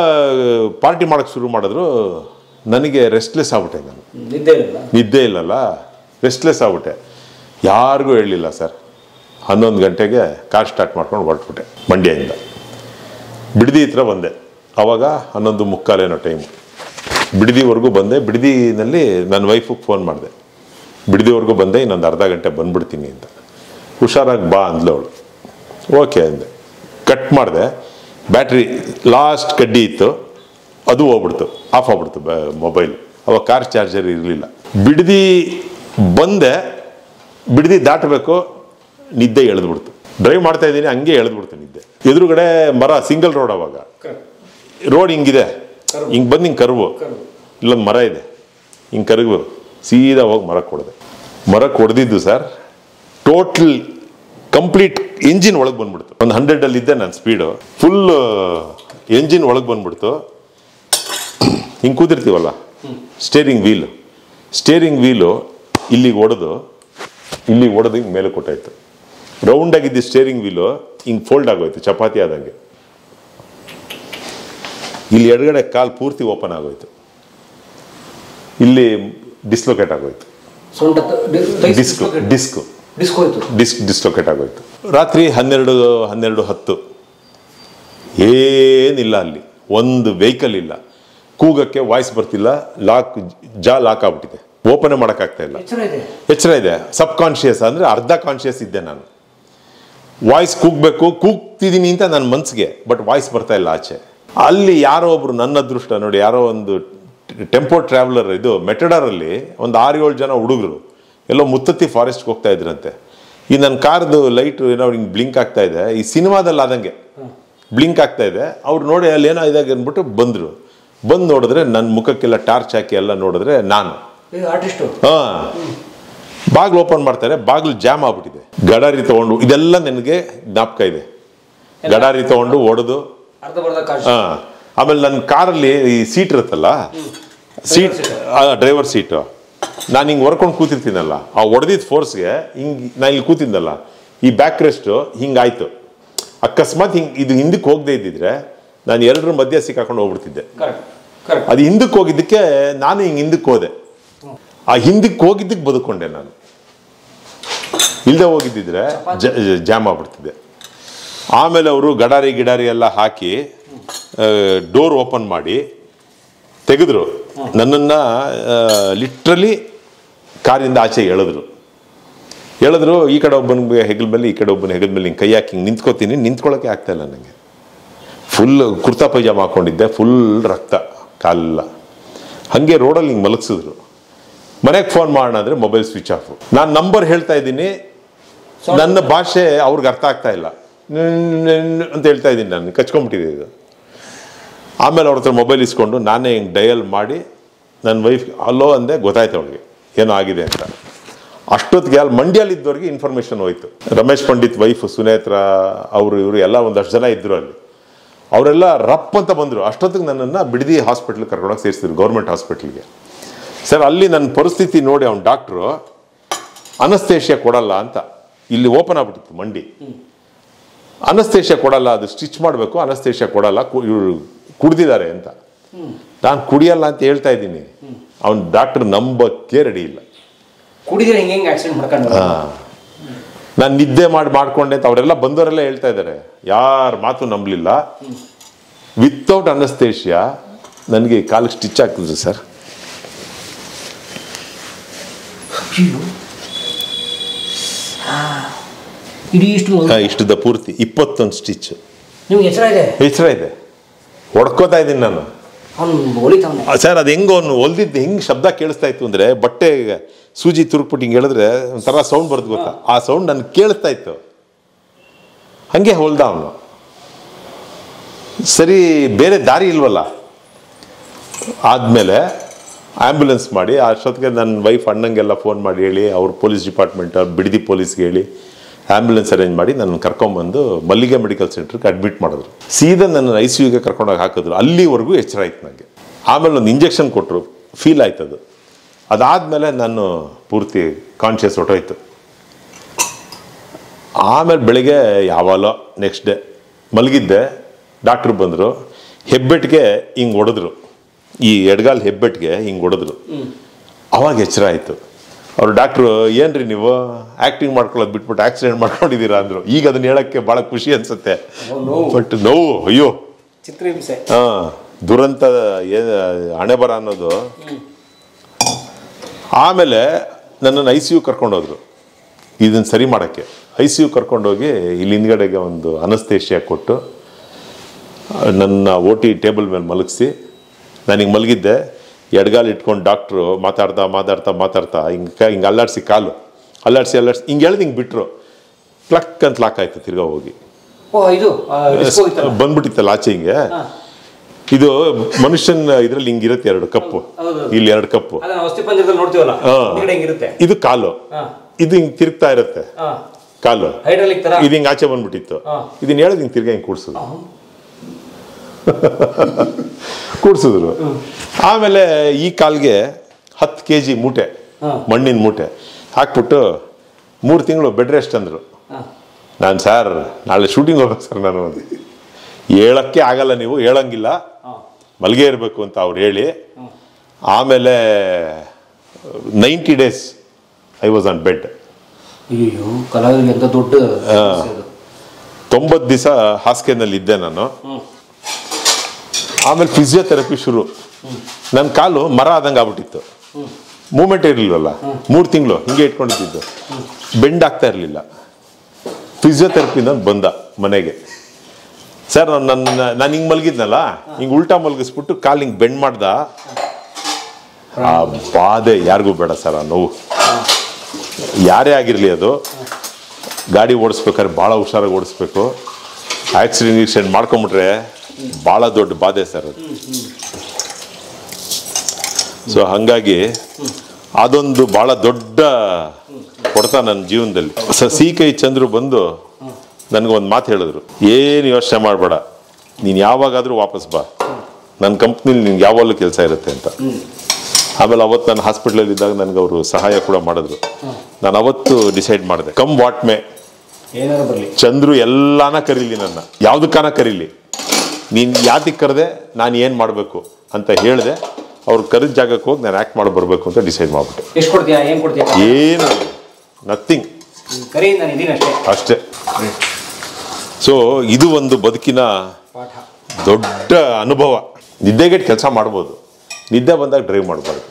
ಪಾರ್ಟಿ ಮಾಡೋಕ್ಕೆ ಶುರು ಮಾಡಿದ್ರು. ನನಗೆ ರೆಸ್ಟ್ಲೆಸ್ ಆಗ್ಬಿಟ್ಟೆ. ನಾನು ನಿದ್ದೆ ಇಲ್ಲಲ್ಲ, ರೆಸ್ಟ್ಲೆಸ್ ಆಗ್ಬಿಟ್ಟೆ. ಯಾರಿಗೂ ಹೇಳಲಿಲ್ಲ ಸರ್. 11 ಗಂಟೆಗೆ ಕಾರ್ ಸ್ಟಾರ್ಟ್ ಮಾಡ್ಕೊಂಡು ಹೊರಟ್ಬಿಟ್ಟೆ ಮಂಡ್ಯದಿಂದ. ಬಿಡದಿ ಹತ್ರ ಬಂದೆ. ಆವಾಗ 11:45 ಟೈಮು. ಬಿಡದಿವರೆಗೂ ಬಂದೆ. ಬಿಡದಿನಲ್ಲಿ ನನ್ನ ವೈಫಿಗೆ ಫೋನ್ ಮಾಡಿದೆ, ಬಿಡದಿವರೆಗೂ ಬಂದೆ, ಇನ್ನೊಂದು ಅರ್ಧ ಗಂಟೆ ಬಂದ್ಬಿಡ್ತೀನಿ ಅಂತ. ಹುಷಾರಾಗಿ ಬಾ ಅಂದ್ಲು ಅವಳು. ಓಕೆ ಅಂದೆ. ಕಟ್ ಮಾಡಿದೆ. ಬ್ಯಾಟ್ರಿ ಲಾಸ್ಟ್ ಕಡ್ಡಿ ಇತ್ತು, ಅದು ಹೋಗ್ಬಿಡ್ತು, ಆಫ್ ಆಗ್ಬಿಡ್ತು ಮೊಬೈಲ್. ಅವಾಗ ಕಾರ್ ಚಾರ್ಜರ್ ಇರಲಿಲ್ಲ. ಬಿಡದಿ ಬಂದೆ, ಬಿಡದಿ ದಾಟಬೇಕು, ನಿದ್ದೆ ಎಳೆದ್ಬಿಡ್ತು. ಡ್ರೈವ್ ಮಾಡ್ತಾ ಇದ್ದೀನಿ, ಹಂಗೆ ಎಳೆದ್ಬಿಡ್ತು ನಿದ್ದೆ. ಎದುರುಗಡೆ ಮರ, ಸಿಂಗಲ್ ರೋಡ್. ಅವಾಗ ರೋಡ್ ಹಿಂಗಿದೆ, ಹಿಂಗೆ ಬಂದು ಹಿಂಗೆ ಕರ್ವು, ಇಲ್ಲೊಂದು ಮರ ಇದೆ, ಹಿಂಗೆ ಕರಗು, ಸೀದಾ ಹೋಗಿ ಮರಕ್ಕೆ ಹೊಡೆದಿದ್ದು ಸರ್. ಟೋಟಲ್ ಕಂಪ್ಲೀಟ್ ಇಂಜಿನ್ ಒಳಗೆ ಬಂದ್ಬಿಡ್ತು. ಒಂದು 100 ಇದ್ದೆ ನಾನು ಸ್ಪೀಡು. ಫುಲ್ ಎಂಜಿನ್ ಒಳಗೆ ಬಂದ್ಬಿಡ್ತು. ಹಿಂಗೆ ಕೂತಿರ್ತೀವಲ್ಲ, ಸ್ಟೇರಿಂಗ್ ವೀಲು ಇಲ್ಲಿಗೆ ಹೊಡೆದು ಹಿಂಗೆ ಮೇಲೆ ಕೊಟ್ಟಾಯ್ತು. ರೌಂಡಾಗಿದ್ದು ಸ್ಟೇರಿಂಗ್ ವೀಲು ಹಿಂಗೆ ಫೋಲ್ಡ್ ಆಗೋಯ್ತು, ಚಪಾತಿ ಆದಂಗೆ. ಇಲ್ಲಿ ಎಡಗಡೆ ಕಾಲು ಪೂರ್ತಿ ಓಪನ್ ಆಗೋಯ್ತು, ಇಲ್ಲಿ ಡಿಸ್ಲೊಕೇಟ್ ಆಗೋಯ್ತು, ಡಿಸ್ಲೊಕೇಟ್ ಆಗೋಯ್ತು. ರಾತ್ರಿ 12:10 ಏನಿಲ್ಲ, ಅಲ್ಲಿ ಒಂದು ವೆಹಿಕಲ್ ಇಲ್ಲ, ಕೂಗಕ್ಕೆ ವಾಯ್ಸ್ ಬರ್ತಿಲ್ಲ, ಲಾಕ್ ಆಗ್ಬಿಟ್ಟಿದೆ, ಓಪನ್ ಮಾಡೋಕ್ಕಾಗ್ತಾ ಇಲ್ಲ. ಎಚ್ಚರ ಇದೆ, ಸಬ್ ಕಾನ್ಶಿಯಸ್ ಅಂದರೆ ಅರ್ಧ ಕಾನ್ಶಿಯಸ್ ಇದ್ದೆ ನಾನು. ವಾಯ್ಸ್ ಕೂಗ್ತಿದ್ದೀನಿ ಅಂತ ನನ್ನ ಮನ್ಸಿಗೆ, ಬಟ್ ವಾಯ್ಸ್ ಬರ್ತಾ ಇಲ್ಲ ಆಚೆ. ಅಲ್ಲಿ ಯಾರೋ ಒಬ್ರು, ನನ್ನ ಅದೃಷ್ಟ ನೋಡಿ, ಯಾರೋ ಒಂದು ಟೆಂಪೋ ಟ್ರಾವೆಲರ್, ಇದು ಮೆಟಡಾರಲ್ಲಿ ಒಂದು 6-7 ಜನ ಹುಡುಗರು ಎಲ್ಲೋ ಮುತ್ತತ್ತಿ ಫಾರೆಸ್ಟ್ಗೆ ಹೋಗ್ತಾ ಇದ್ರಂತೆ. ಈ ನನ್ನ ಕಾರ್ದು ಲೈಟ್ ಏನೋ ಹಿಂಗೆ ಬ್ಲಿಂಕ್ ಆಗ್ತಾ ಇದೆ, ಈ ಸಿನಿಮಾದಲ್ಲಿ ಆದಂಗೆ ಬ್ಲಿಂಕ್ ಆಗ್ತಾ ಇದೆ. ಅವ್ರು ನೋಡಿ ಅಲ್ಲಿ ಏನೋ ಇದಾಗಿ ಅಂದ್ಬಿಟ್ಟು ಬಂದು ನೋಡಿದ್ರೆ ನನ್ನ ಮುಖಕ್ಕೆಲ್ಲ ಟಾರ್ಚ್ ಹಾಕಿ ಎಲ್ಲ ನೋಡಿದ್ರೆ ನಾನು. ಬಾಗ್ಲು ಓಪನ್ ಮಾಡ್ತಾರೆ, ಬಾಗ್ಲು ಜಾಮ್ ಆಗ್ಬಿಟ್ಟಿದೆ. ಗಡಾರಿ ತಗೊಂಡು, ಇದೆಲ್ಲ ನನಗೆ ಜ್ಞಾಪಕ ಇದೆ, ಗಡಾರಿ ತಗೊಂಡು ಹೊಡೆದು. ಆಮೇಲೆ ನನ್ನ ಕಾರಲ್ಲಿ ಈ ಸೀಟ್ ಇರುತ್ತಲ್ಲ, ಡ್ರೈವರ್ ಸೀಟು, ನಾನು ಹಿಂಗೆ ಹೊರ್ಕೊಂಡು ಕೂತಿರ್ತೀನಲ್ಲ, ಆ ಹೊಡೆದಿದ್ದ ಫೋರ್ಸ್ಗೆ ಹಿಂಗೆ ನಾನು ಇಲ್ಲಿ ಕೂತಿದ್ದಲ್ಲ, ಈ ಬ್ಯಾಕ್ ರೆಸ್ಟು ಹಿಂಗಾಯ್ತು. ಅಕಸ್ಮಾತ್ ಇದು ಹಿಂದಕ್ಕೆ ಹೋಗದೆ ಇದ್ದಿದ್ರೆ ನಾನು ಎರಡರ ಮಧ್ಯೆ ಸಿಕ್ಕಾಕೊಂಡು ಹೋಗ್ಬಿಡ್ತಿದ್ದೆ. ಅದು ಹಿಂದಕ್ಕೆ ಹೋಗಿದ್ದಕ್ಕೆ ನಾನು ಹಿಂದಕ್ಕೆ ಹೋದೆ, ಆ ಹಿಂದಕ್ಕೆ ಹೋಗಿದ್ದಕ್ಕೆ ಬದುಕೊಂಡೆ. ನಾನು ಇಲ್ಲದೆ ಹೋಗಿದ್ದಿದ್ರೆ ಜಾಮ್ ಆಗ್ಬಿಡ್ತಿದ್ದೆ. ಆಮೇಲೆ ಅವರು ಗಿಡಾರಿ ಎಲ್ಲ ಹಾಕಿ ಡೋರ್ ಓಪನ್ ಮಾಡಿ ತೆಗೆದ್ರು, ನನ್ನನ್ನು ಲಿಟ್ರಲಿ ಕಾರಿಂದ ಆಚೆ ಎಳೆದ್ರು. ಈ ಕಡೆ ಒಬ್ಬನಿಗೆ ಹೆಗಲ ಮೇಲೆ, ಈ ಕಡೆ ಒಬ್ಬನ ಹೆಗಲ ಮೇಲೆ ಹಿಂಗೆ ಕೈ ಹಾಕಿ ಹಿಂಗೆ ನಿಂತ್ಕೊಳ್ಳೋಕೆ ಆಗ್ತಾ ಇಲ್ಲ ನನಗೆ. ಫುಲ್ ಕುರ್ತಾ ಪೈಜಾಮ ಹಾಕೊಂಡಿದ್ದೆ, ಫುಲ್ ರಕ್ತ ಕಾಲೆಲ್ಲ. ಹಾಗೆ ರೋಡಲ್ಲಿ ಹಿಂಗೆ ಮಲಗಿಸಿದ್ರು. ಮನೆಗೆ ಫೋನ್ ಮಾಡೋಣ ಅಂದರೆ ಮೊಬೈಲ್ ಸ್ವಿಚ್ ಆಫ್. ನಾನು ನಂಬರ್ ಹೇಳ್ತಾ ಇದ್ದೀನಿ, ನನ್ನ ಭಾಷೆ ಅವ್ರಿಗೆ ಅರ್ಥ ಆಗ್ತಾ ಇಲ್ಲ ಅಂತ ಹೇಳ್ತಾ ಇದ್ದೀನಿ, ನಾನು ಕಚ್ಕೊಂಡ್ಬಿಟ್ಟಿದೆ ಇದು. ಆಮೇಲೆ ಅವ್ರ ಹತ್ರ ಮೊಬೈಲ್ ಇಸ್ಕೊಂಡು ನಾನೇ ಹಿಂಗೆ ಡಯಲ್ ಮಾಡಿ ನನ್ನ ವೈಫ್ ಅಲ್ಲೋ ಅಂದೆ, ಗೊತ್ತಾಯ್ತು ಅವ್ಳಿಗೆ ಏನೋ ಆಗಿದೆ ಅಂತ. ಅಷ್ಟೊತ್ತಿಗೆ ಅಲ್ಲಿ ಮಂಡ್ಯಲ್ಲಿದ್ದವ್ರಿಗೆ ಇನ್ಫಾರ್ಮೇಷನ್ ಹೋಯ್ತು. ರಮೇಶ್ ಪಂಡಿತ್ ವೈಫ್ ಸುನೇತ್ರ ಇವರು ಎಲ್ಲ ಒಂದಷ್ಟು ಜನ ಇದ್ರು ಅಲ್ಲಿ. ಅವರೆಲ್ಲ ರಪ್ ಅಂತ ಬಂದರು. ಅಷ್ಟೊತ್ತಿಗೆ ನನ್ನನ್ನು ಬಿಡದಿ ಹಾಸ್ಪಿಟ್ಲಿಗೆ ಕರ್ಕೊಂಡೋಗಿ ಸೇರಿಸಿದ್ರು, ಗೌರ್ಮೆಂಟ್ ಹಾಸ್ಪಿಟ್ಲಿಗೆ. ಸರ್, ಅಲ್ಲಿ ನನ್ನ ಪರಿಸ್ಥಿತಿ ನೋಡಿ ಅವ್ನು ಡಾಕ್ಟ್ರು ಅನಸ್ತೇಷಿಯಾ ಕೊಡಲ್ಲ ಅಂತ, ಇಲ್ಲಿ ಓಪನ್ ಆಗ್ಬಿಟ್ಟಿತ್ತು ಮಂಡಿ. ಅನಸ್ತೇಷಿಯಾ ಕೊಡಲ್ಲ, ಅದು ಸ್ಟಿಚ್ ಮಾಡಬೇಕು, ಅನಸ್ತೇಷಿಯಾ ಕೊಡಲ್ಲ, ಇವರು ಕುಡ್ದಿದ್ದಾರೆ ಅಂತ. ನಾನು ಕುಡಿಯಲ್ಲ ಅಂತ ಹೇಳ್ತಾ ಇದ್ದೀನಿ, ಅವ್ನು ಡಾಕ್ಟರ್ ನಂಬಕ್ಕೆ ರೆಡಿ ಇಲ್ಲ. ನಾನು ನಿದ್ದೆ ಮಾಡ್ಕೊಂಡೆ ಅಂತ ಅವರೆಲ್ಲ ಬಂದವರೆಲ್ಲ ಹೇಳ್ತಾ ಇದ್ದಾರೆ, ಯಾರ ಮಾತು ನಂಬಲಿಲ್ಲ. ವಿತೌಟ್ ಅನಸ್ತೇಷಿಯಾ ನನಗೆ ಕಾಲಿಗೆ ಸ್ಟಿಚ್ ಆಗ್ತಿದ್ರು ಸರ್. ಇಷ್ಟದ ಪೂರ್ತಿ 21 ಸ್ಟಿಚ್. ಎಚ್ಚರ ಇದೆ, ಹೊಡ್ಕೋತಾ ಇದ್ದೀನಿ ನಾನು ಸರ್. ಅದು ಹೆಂಗೋ ಅವನು ಹೊಲ್ದಿದ್ದು ಹೆಂಗೆ ಶಬ್ದ ಕೇಳಿಸ್ತಾ ಇತ್ತು ಅಂದರೆ, ಬಟ್ಟೆ ಸೂಜಿ ತುರುಕ್ಬಿಟ್ಟು ಹಿಂಗೆ ಹೇಳಿದ್ರೆ ಒಂಥರ ಸೌಂಡ್ ಬರುತ್ತೆ ಗೊತ್ತಾ, ಆ ಸೌಂಡ್ ನನಗೆ ಕೇಳಿಸ್ತಾ ಇತ್ತು. ಹಾಗೆ ಹೊಲ್ದ ಅವನು. ಸರಿ, ಬೇರೆ ದಾರಿ ಇಲ್ವಲ್ಲ. ಆದಮೇಲೆ ಆ್ಯಂಬುಲೆನ್ಸ್ ಮಾಡಿ, ಅಷ್ಟೊತ್ತಿಗೆ ನನ್ನ ವೈಫ್ ಅಣ್ಣಂಗೆಲ್ಲ ಫೋನ್ ಮಾಡಿ ಹೇಳಿ, ಅವ್ರು ಪೊಲೀಸ್ ಡಿಪಾರ್ಟ್ಮೆಂಟ್, ಬಿಡದಿ ಪೊಲೀಸ್ಗೆ ಹೇಳಿ ಆ್ಯಂಬುಲೆನ್ಸ್ ಅರೇಂಜ್ ಮಾಡಿ ನನ್ನ ಕರ್ಕೊಂಬಂದು ಮಲ್ಲಿಗೆ ಮೆಡಿಕಲ್ ಸೆಂಟ್ರಿಗೆ ಅಡ್ಮಿಟ್ ಮಾಡಿದ್ರು. ಸೀದಾ ನನ್ನ ICUಗೆ ಕರ್ಕೊಂಡೋಗಿ ಹಾಕಿದ್ರು. ಅಲ್ಲಿವರೆಗೂ ಎಚ್ಚರ ಆಯ್ತು ನನಗೆ. ಆಮೇಲೆ ಒಂದು ಇಂಜೆಕ್ಷನ್ ಕೊಟ್ಟರು, ಫೀಲ್ ಆಯ್ತದು. ಅದಾದಮೇಲೆ ನಾನು ಪೂರ್ತಿ ಕಾನ್ಷಿಯಸ್ ಹೊಟ್ಟೋಯ್ತು. ಆಮೇಲೆ ಬೆಳಿಗ್ಗೆ ಯಾವಾಗಲೋ ನೆಕ್ಸ್ಟ್ ಡೇ ಮಲಗಿದ್ದೆ, ಡಾಕ್ಟ್ರು ಬಂದರು, ಹೆಬ್ಬೆಟ್ಟಿಗೆ ಹಿಂಗೆ ಹೊಡೆದ್ರು, ಈ ಎಡಗಾಲ್ ಹೆಬ್ಬೆಟ್ಟಿಗೆ ಹಿಂಗೆ ಹೊಡೆದ್ರು. ಅವಾಗ ಎಚ್ಚರ ಆಯಿತು. ಅವರು ಡಾಕ್ಟ್ರು, ಏನ್ರಿ ನೀವು ಆ್ಯಕ್ಟಿಂಗ್ ಮಾಡ್ಕೊಳ್ಳೋದು ಬಿಟ್ಬಿಟ್ಟು ಆಕ್ಸಿಡೆಂಟ್ ಮಾಡ್ಕೊಂಡಿದ್ದೀರಾ ಅಂದರು. ಈಗ ಅದನ್ನ ಹೇಳೋಕ್ಕೆ ಭಾಳ ಖುಷಿ ಅನಿಸುತ್ತೆ, ಬಟ್ ನೋವು, ಅಯ್ಯೋ ಚಿತ್ರಹಿಂಸೆ, ದುರಂತ ಹಣೆ ಬರ ಅನ್ನೋದು. ಆಮೇಲೆ ನನ್ನನ್ನು ICU ಕರ್ಕೊಂಡೋದ್ರು ಇದನ್ನು ಸರಿ ಮಾಡೋಕ್ಕೆ. ICU ಕರ್ಕೊಂಡೋಗಿ ಇಲ್ಲಿ ಹಿಂದ್ಗಡೆಗೆ ಒಂದು ಅನಸ್ತೇಷಿಯಾ ಕೊಟ್ಟು ನನ್ನ OT ಟೇಬಲ್ ಮೇಲೆ ಮಲಗಿಸಿ, ನನಗೆ ಮಲಗಿದ್ದೆ, ಎಡಗಾಲು ಇಟ್ಕೊಂಡು ಡಾಕ್ಟ್ರು ಮಾತಾಡ್ತಾ ಹಿಂಗೆ ಅಲ್ಲಾಡಿಸಿ, ಕಾಲು ಅಲ್ಲಾಡಿಸಿ ಹಿಂಗೆ ಹೇಳ್ದು ಹಿಂಗೆ ಬಿಟ್ಟರು. ಕ್ಲಕ್ ಅಂತ ಲಾಕ್ ಆಯ್ತು, ತಿರ್ಗಾ ಹೋಗಿ ಬಂದ್ಬಿಟ್ಟಿತ್ತಲ್ಲ ಆಚೆ. ಹಿಂಗೆ ಇದು ಮನುಷ್ಯನ ಇದ್ರಲ್ಲಿ ಹಿಂಗಿರುತ್ತೆ 2 ಕಪ್ಪು, ಇಲ್ಲಿ 2 ಕಪ್ಪು, ಇದು ಕಾಲು, ಇದು ಹಿಂಗೆ ತಿರುಗ್ತಾ ಇರುತ್ತೆ ಕಾಲು, ಇದು ಹಿಂಗೆ ಆಚೆ ಬಂದ್ಬಿಟ್ಟಿತ್ತು. ಇದನ್ನ ಹೇಳೋದು ಹಿಂಗೆ ತಿರ್ಗಾ ಹಿಂಗೆ ಕೂಡ್ಸೋದು. ಕೂಡ್ಸಿದ್ರು. ಆಮೇಲೆ ಈ ಕಾಲ್ಗೆ 10 kg ಮೂಟೆ, ಮಣ್ಣಿನ ಮೂಟೆ ಹಾಕ್ಬಿಟ್ಟು 3 ತಿಂಗಳು ಬೆಡ್ ರೆಸ್ಟ್ ಅಂದರು. ನಾನು ಸರ್ ನಾಳೆ ಶೂಟಿಂಗ್ ಹೋಗ್ಬೇಕು ಸರ್, ನಾನು ಹೇಳಕ್ಕೆ ಆಗಲ್ಲ, ನೀವು ಹೇಳಂಗಿಲ್ಲ, ಮಲ್ಗೆ ಇರಬೇಕು ಅಂತ ಅವ್ರು ಹೇಳಿ. ಆಮೇಲೆ 90 days I was on bed. ಅಯ್ಯೋ, ಕಲಾವಿದರಿಗೆ ಎಂತ ದೊಡ್ಡ 90 ದಿವಸ ಹಾಸಿಗೆನಲ್ಲಿ ಇದ್ದೆ ನಾನು. ಆಮೇಲೆ ಫಿಸಿಯೋಥೆರಪಿ ಶುರು. ನನ್ನ ಕಾಲು ಮರ ಆದಂಗೆ ಆಗ್ಬಿಟ್ಟಿತ್ತು, ಮೂಮೆಂಟ್ ಇರಲಿಲ್ವಲ್ಲ. 3 ತಿಂಗಳು ಹಿಂಗೆ ಇಟ್ಕೊಂಡಿದ್ದು, ಬೆಂಡ್ ಆಗ್ತಾ ಇರಲಿಲ್ಲ. ಫಿಸಿಯೋಥೆರಪಿಯಿಂದ ಬಂದ ಮನೆಗೆ. ಸರ್ ನಾನು ಹಿಂಗೆ ಮಲಗಿದ್ನಲ್ಲ, ಹಿಂಗೆ ಉಲ್ಟಾ ಮಲಗಿಸ್ಬಿಟ್ಟು ಕಾಲು ಹಿಂಗೆ ಬೆಂಡ್ ಮಾಡ್ದ. ಆ ಬಾಧೆ ಯಾರಿಗೂ ಬೇಡ ಸರ್, ಆ ನೋವು ಯಾರೇ ಆಗಿರಲಿ. ಅದು ಗಾಡಿ ಓಡಿಸ್ಬೇಕಾದ್ರೆ ಭಾಳ ಹುಷಾರಾಗಿ ಓಡಿಸ್ಬೇಕು. ಆಕ್ಸಿಡೆಂಟ್ ಮಾಡ್ಕೊಂಬಿಟ್ರೆ ಭಾಳ ದೊಡ್ಡ ಬಾಧೆ ಸರ್ ಅದು. ಸೊ ಹಾಗಾಗಿ ಅದೊಂದು ಭಾಳ ದೊಡ್ಡ ಕೊಡ್ತಾ ನನ್ನ ಜೀವನದಲ್ಲಿ. ಸಿ.ಕೈ ಚಂದ್ರು ಬಂದು ನನಗೊಂದು ಮಾತು ಹೇಳಿದ್ರು, ಏನು ಯೋಚನೆ ಮಾಡಬೇಡ, ನೀನು ಯಾವಾಗಾದರೂ ವಾಪಸ್ ಬಾ, ನನ್ನ ಕಂಪ್ನಿಲಿ ನಿನ್ಗೆ ಯಾವಾಗಲೂ ಕೆಲಸ ಇರುತ್ತೆ ಅಂತ. ಆಮೇಲೆ ಅವತ್ತು ನಾನು ಹಾಸ್ಪಿಟ್ಲಲ್ಲಿ ಇದ್ದಾಗ ನನಗೆ ಅವರು ಸಹಾಯ ಕೂಡ ಮಾಡಿದ್ರು. ನಾನು ಅವತ್ತು ಡಿಸೈಡ್ ಮಾಡಿದೆ, ಕಮ್ ವಾಟ್ ಮೇ, ಏನಾರು ಬರಲಿ, ಚಂದ್ರು ಎಲ್ಲಾನ ಕರೀಲಿ, ನನ್ನ ಯಾವುದಕ್ಕಾನ ಕರೀಲಿ, ನೀನು ಯಾತಿಗೆ ಕರೆದೆ, ನಾನು ಏನು ಮಾಡಬೇಕು ಅಂತ ಹೇಳಿದೆ. ಅವ್ರು ಕರೆದ ಜಾಗಕ್ಕೆ ಹೋಗಿ ನಾನು ಆ್ಯಕ್ಟ್ ಮಾಡಿ ಬರಬೇಕು ಅಂತ ಡಿಸೈಡ್ ಮಾಡಿಬಿಟ್ಟೆ. ಎಷ್ಟು ಕೊಡ್ತೀಯಾ, ಏನು ಕೊಡ್ತೀಯಾ? ಏನು, ನಥಿಂಗ್, ಕರಿ, ನಾನು ಇದ್ದೀನಿ ಅಷ್ಟೇ. ಸೊ ಇದು ಒಂದು ಬದುಕಿನ ಪಾಠ, ದೊಡ್ಡ ಅನುಭವ. ನಿದ್ದೆಗೆಟ್ಟು ಕೆಲಸ ಮಾಡ್ಬೋದು, ನಿದ್ದೆ ಬಂದಾಗ ಡ್ರೈವ್ ಮಾಡಬಾರ್ದು.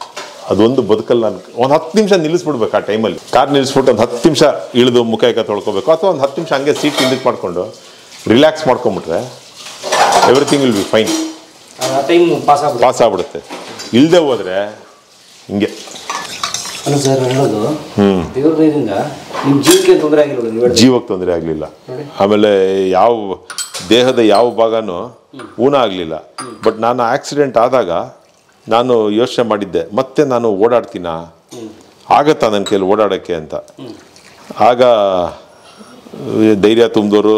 ಅದೊಂದು ಬದುಕಲ್ಲಿ ನಾನು ಒಂದು 10 ನಿಮಿಷ ನಿಲ್ಲಿಸ್ಬಿಡ್ಬೇಕು. ಆ ಟೈಮಲ್ಲಿ ಕಾರ್ ನಿಲ್ಲಿಸ್ಬಿಟ್ಟು ಒಂದು 10 ನಿಮಿಷ ಇಳಿದು ಮುಖ ತೊಳ್ಕೊಬೇಕು, ಅಥವಾ ಒಂದು 10 ನಿಮಿಷ ಹಂಗೆ ಸೀಟ್ ಹಿಂದಕ್ಕೆ ಮಾಡಿಕೊಂಡು ರಿಲ್ಯಾಕ್ಸ್ ಮಾಡ್ಕೊಂಬಿಟ್ರೆ everything will be fine. Time pass ಆಗ್ಬಿಡುತ್ತೆ. ಇಲ್ಲದೆ ಹೋದರೆ ಹಿಂಗೆ. ಅಲ್ಲ ಸರ್, ಹೇಳೋದು ದೇವ್ರ ದಯದಿಂದ ನಿಮ್ಮ ಜೀವಕ್ಕೆ ತೊಂದರೆ ಆಗಿರೋದು, ಜೀವಕ್ಕೆ ತೊಂದರೆ ಆಗಲಿಲ್ಲ. ಆಮೇಲೆ ಯಾವ ದೇಹದ ಯಾವ ಭಾಗನೂ ಊನ ಆಗಲಿಲ್ಲ. ಬಟ್ ನಾನು ಆಕ್ಸಿಡೆಂಟ್ ಆದಾಗ ನಾನು ಯೋಚನೆ ಮಾಡಿದ್ದೆ, ಮತ್ತೆ ನಾನು ಓಡಾಡ್ತೀನ, ಆಗತ್ತಾ ನನ್ನ ಕೈಲಿ ಓಡಾಡೋಕ್ಕೆ ಅಂತ. ಆಗ ಧೈರ್ಯ ತುಂಬಿದವರು,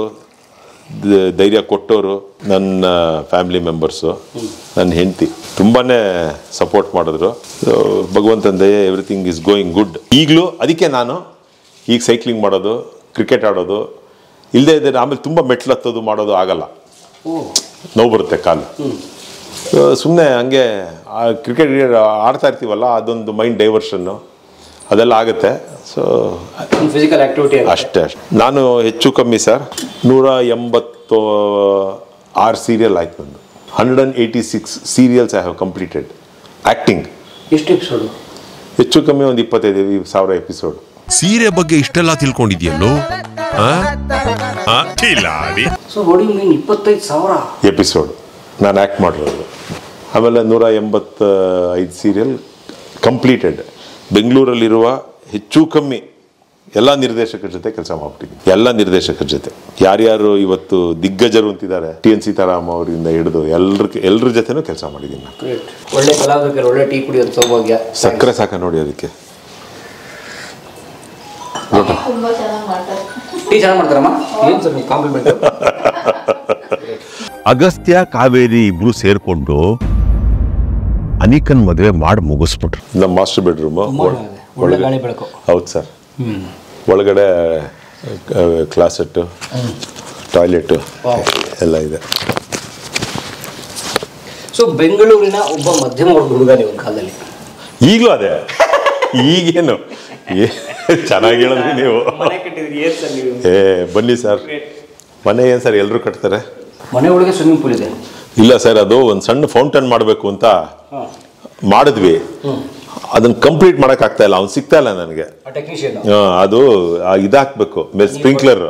ಧೈರ್ಯ ಕೊಟ್ಟವರು ನನ್ನ ಫ್ಯಾಮಿಲಿ ಮೆಂಬರ್ಸು, ನನ್ನ ಹೆಂಡತಿ ತುಂಬಾ ಸಪೋರ್ಟ್ ಮಾಡಿದ್ರು. ಭಗವಂತನ ದಯೆ, ಎವ್ರಿಥಿಂಗ್ ಈಸ್ ಗೋಯಿಂಗ್ ಗುಡ್. ಈಗಲೂ ಅದಕ್ಕೆ ನಾನು ಈಗ ಸೈಕ್ಲಿಂಗ್ ಮಾಡೋದು, ಕ್ರಿಕೆಟ್ ಆಡೋದು ಇಲ್ಲದೆ ಇದ್ದರೆ ಆಮೇಲೆ ತುಂಬ ಮೆಟ್ಲು ಹತ್ತೋದು ಮಾಡೋದು ಆಗಲ್ಲ, ನೋವು ಬರುತ್ತೆ ಕಾಲು. ಸುಮ್ಮನೆ ಹಂಗೆ ಕ್ರಿಕೆಟ್ ಆಡ್ತಾ ಇರ್ತೀವಲ್ಲ, ಅದೊಂದು ಮೈಂಡ್ ಡೈವರ್ಷನ್ನು ಅದೆಲ್ಲ ಆಗುತ್ತೆ. ಸೊ ಫಿಸಿಕಲ್ ಆಕ್ಟಿವಿಟಿ ಅಷ್ಟೇ. ನಾನು ಹೆಚ್ಚು ಕಮ್ಮಿ ಸರ್ 186 ಸೀರಿಯಲ್ ಆಯ್ತು ನಂದು. 186 serials I have completed. Acting ಎಷ್ಟು ಎಪಿಸೋಡು? ಹೆಚ್ಚು ಕಮ್ಮಿ ಒಂದು 25,000 ಎಪಿಸೋಡ್. ಸೀರೆ ಬಗ್ಗೆ ಇಷ್ಟೆಲ್ಲ ತಿಳ್ಕೊಂಡಿದ್ಯಲ್ಲೋ? So what you mean 25,000 episode ನಾನು ಆ್ಯಕ್ಟ್ ಮಾಡಿರೋದು. ಆಮೇಲೆ 185 ಸೀರಿಯಲ್ ಕಂಪ್ಲೀಟೆಡ್. ಬೆಂಗಳೂರಲ್ಲಿರುವ ಹೆಚ್ಚು ಕಮ್ಮಿ ಎಲ್ಲ ನಿರ್ದೇಶಕರ ಜೊತೆ ಕೆಲಸ ಮಾಡ್ಬಿಟ್ಟಿದ್ದೀನಿ. ಎಲ್ಲ ನಿರ್ದೇಶಕರ ಜೊತೆ ಯಾರ್ಯಾರು ಇವತ್ತು ದಿಗ್ಗಜರು ಅಂತಿದ್ದಾರೆ, ಟಿ.ಎನ್. ಸೀತಾರಾಮ್ ಅವರಿಂದ ಹಿಡಿದು ಎಲ್ಲರ ಜೊತೆನೂ ಕೆಲಸ ಮಾಡಿದ್ದೀನಿ ನಾನು. ಒಳ್ಳೆ ಕಲಾವಿದರಿಗೆ ಒಳ್ಳೆ ಟೀ ಕುಡಿಯೋದು ಸೌಭಾಗ್ಯ. ಸಕ್ಕರೆ ಸಾಕ ನೋಡಿ ಅದಕ್ಕೆ. ಟೀ ಚೆನ್ನಾಗಿ ಮಾಡ್ತಾರಮ್ಮ. ಏನು ಸರ್ ನೀವು ಕಾಂಪ್ಲಿಮೆಂಟ್? ಅಗಸ್ತ್ಯ ಕಾವೇರಿ ಇಬ್ರು ಸೇರ್ಕೊಂಡು ಅನಿಕನ್ ಮದುವೆ ಮಾಡಿ ಮುಗಿಸ್ಬಿಟ್ರು. ನಮ್ಮ ಮಾಸ್ಟರ್ ಬೆಡ್ರೂಮು ಒಳ್ಳೆ ಗಾಳಿ ಬೆಳಕು. ಹೌದು ಸರ್. ಒಳಗಡೆ ಕ್ಲಾಸೆಟ್ಟು, ಟಾಯ್ಲೆಟು ಎಲ್ಲ ಇದೆ. ಸೊ ಬೆಂಗಳೂರಿನ ಒಬ್ಬ ಮಧ್ಯಮ ವರ್ಗದ ಹುಡುಗ ನೀವು ಕಾಲದಲ್ಲಿ. ಈಗಲೂ ಅದೇ. ಈಗೇನು ಚೆನ್ನಾಗಿ ಹೇಳಿದ್ರಿ ನೀವು. ಬನ್ನಿ ಸರ್, ಮನೆ ಏನು ಸರ್ ಎಲ್ಲರೂ ಕಟ್ತಾರೆ. ಮನೆ ಒಳಗೆ ಸ್ವಿಮ್ಮಿಂಗ್ ಪೂಲ್ ಇದೆ? ಇಲ್ಲ ಸರ್, ಅದು ಒಂದು ಸಣ್ಣ ಫೌಂಟೇನ್ ಮಾಡಬೇಕು ಅಂತ ಮಾಡಿದ್ವಿ. ಅದನ್ನ ಕಂಪ್ಲೀಟ್ ಮಾಡಕ್ ಆಗ್ತಾ ಇಲ್ಲ, ಅವ್ನು ಸಿಗ್ತಾ ಇಲ್ಲ ನನಗೆ. ಅದು ಇದಾಕ್ಬೇಕು ಮೇಲೆ ಸ್ಪ್ರಿಂಕ್ಲರ್,